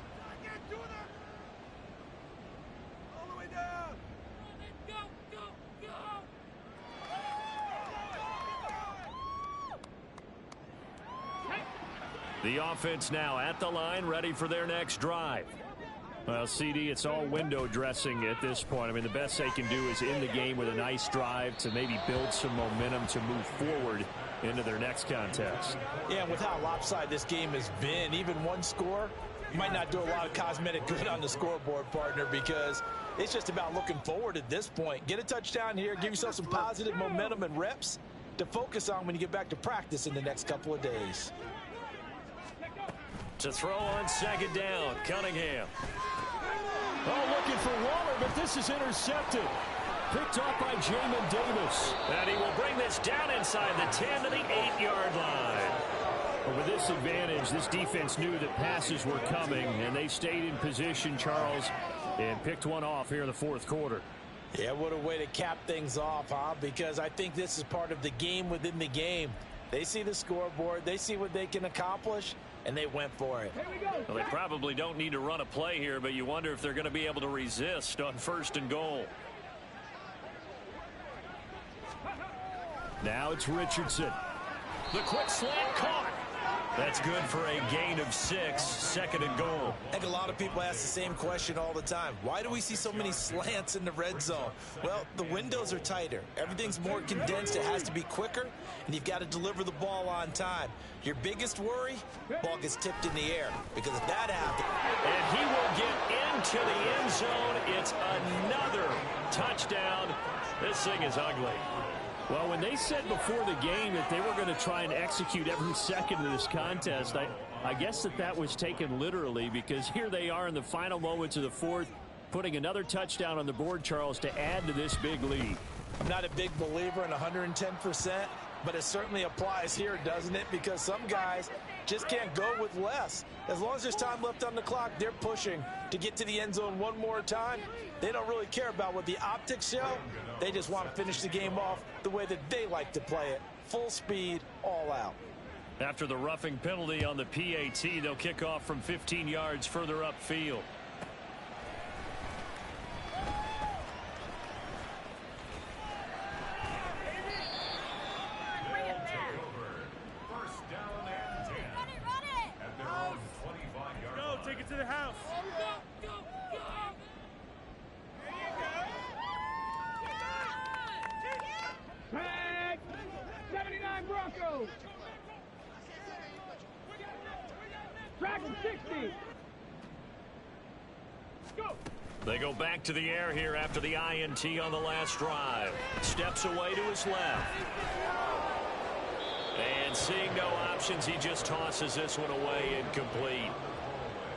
All the way down. Go, The offense now at the line, ready for their next drive. Well, CD, it's all window dressing at this point. I mean, the best they can do is end the game with a nice drive to maybe build some momentum to move forward into their next contest. Yeah, and with how lopsided this game has been, even one score might not do a lot of cosmetic good on the scoreboard, partner, because it's just about looking forward at this point. Get a touchdown here, give yourself some positive momentum and reps to focus on when you get back to practice in the next couple of days. To throw on second down, Cunningham. Oh, looking for Waller, but this is intercepted. Picked off by Jamin Davis. And he will bring this down inside the 10 to the 8-yard line. But with this advantage, this defense knew that passes were coming, and they stayed in position, Charles, and picked one off here in the fourth quarter. Yeah, what a way to cap things off, huh? Because I think this is part of the game within the game. They see the scoreboard, they see what they can accomplish, and they went for it. Well, they probably don't need to run a play here, but you wonder if they're going to be able to resist on first and goal. Now it's Richardson. The quick slant caught. That's good for a gain of 6, second and goal. I think a lot of people ask the same question all the time. Why do we see so many slants in the red zone? Well, the windows are tighter. Everything's more condensed. It has to be quicker, and you've got to deliver the ball on time. Your biggest worry, ball gets tipped in the air, because if that happens... And he will get into the end zone. It's another touchdown. This thing is ugly. Well, when they said before the game that they were going to try and execute every second of this contest, I guess that was taken literally, because here they are in the final moments of the fourth, putting another touchdown on the board, Charles, to add to this big lead. I'm not a big believer in 110%, but it certainly applies here, doesn't it? Because some guys just can't go with less. As long as there's time left on the clock, they're pushing to get to the end zone one more time. They don't really care about what the optics show. They just want to finish the game off the way that they like to play it. Full speed, all out. After the roughing penalty on the PAT, they'll kick off from 15 yards further upfield. To the house. Tag 79 Broncos. Dragon 60. Go. They go back to the air here after the INT on the last drive. Steps away to his left. And seeing no options, he just tosses this one away incomplete.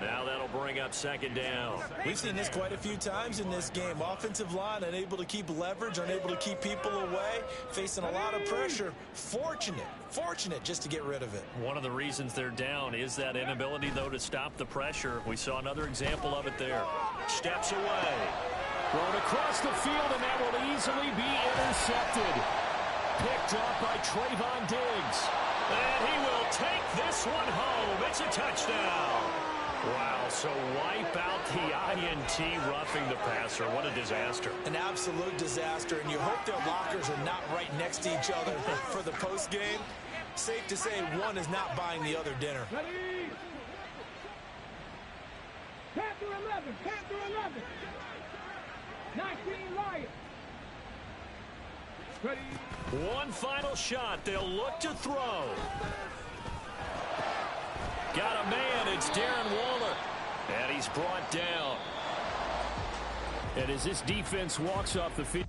Now that'll bring up second down. We've seen this quite a few times in this game. Offensive line unable to keep leverage, unable to keep people away, facing a lot of pressure. Fortunate just to get rid of it. One of the reasons they're down is that inability, though, to stop the pressure. We saw another example of it there. Steps away. Thrown across the field, and that will easily be intercepted. Picked off by Trayvon Diggs. And he will take this one home. It's a touchdown. Wow, so wipe out the INT roughing the passer. What a disaster. An absolute disaster, and you hope their lockers are not right next to each other for the postgame. Safe to say one is not buying the other dinner. Ready? Panther 11, Panther 11. 19 Lions. Ready? One final shot. They'll look to throw. Got a man. It's Darren Waller. And he's brought down. And as this defense walks off the field.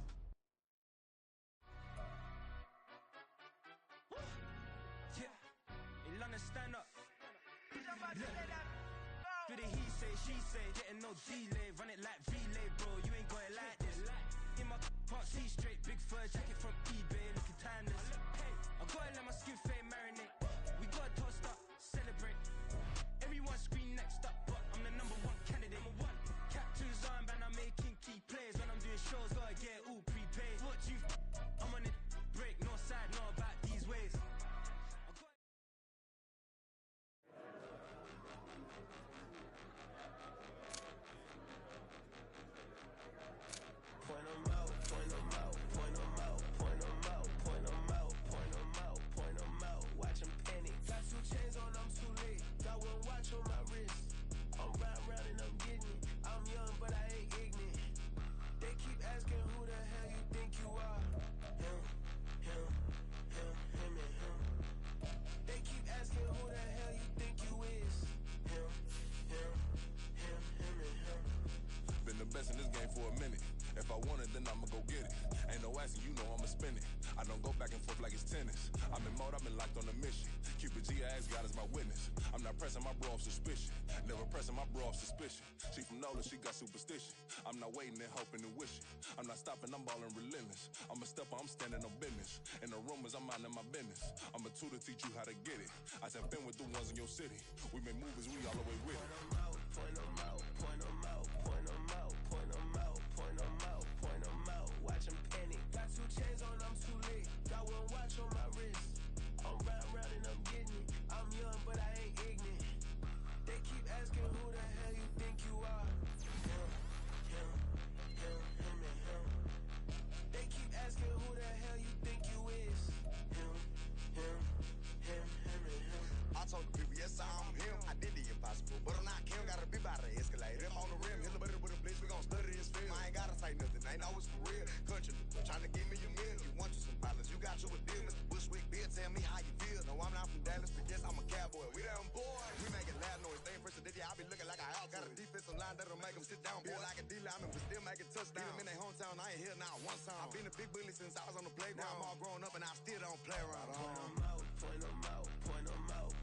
spin it. I don't go back and forth like it's tennis. I'm in mode, I've been locked on a mission. Cupid G, I ask God as my witness. I'm not pressing my bro off suspicion. Never pressing my bro off suspicion. She from Nola, she got superstition. I'm not waiting and hoping and wishing. I'm not stopping, I'm balling relentless. I'm a stepper, I'm standing on business. In the rumors, I'm out in my business. I'm a tutor, teach you how to get it. I said, been with the ones in your city. We make movies, we all the way with it. Point them out, point them out, point them out, point them out, point them out, point them out. Watch them panic. Got 2 chains on, I'm too late. Got 1 watch on my wrist. I'm round and I'm getting it. I'm young, but I ain't ignorant. They keep asking who the hell you think you are. Him, and him. They keep asking who the hell you think you is. Him, and him. I told the people, yes, I'm him. I did the impossible, but I'm not Kim. Gotta be by the escalator. On the rim, hit the butter with a blitz. We gon' study this film. I ain't gotta say nothing. Ain't know it's for real. Country, trying to give me a meal. You want you some violence. You got you a deal. Mr. Bushwick, Bill, tell me how you feel. No, I'm not from Dallas, but yes, I'm a cowboy. We them boys. We making loud noise. They impressed today. I be looking like a house. Got a defensive line that'll make them sit down. Feel like a D-lineman, but still making touchdowns. Beat them in their hometown. I ain't here now one time. I've been a big bully since I was on the playground. I'm all grown up and I still don't play around. Point them out, point them out, point them out.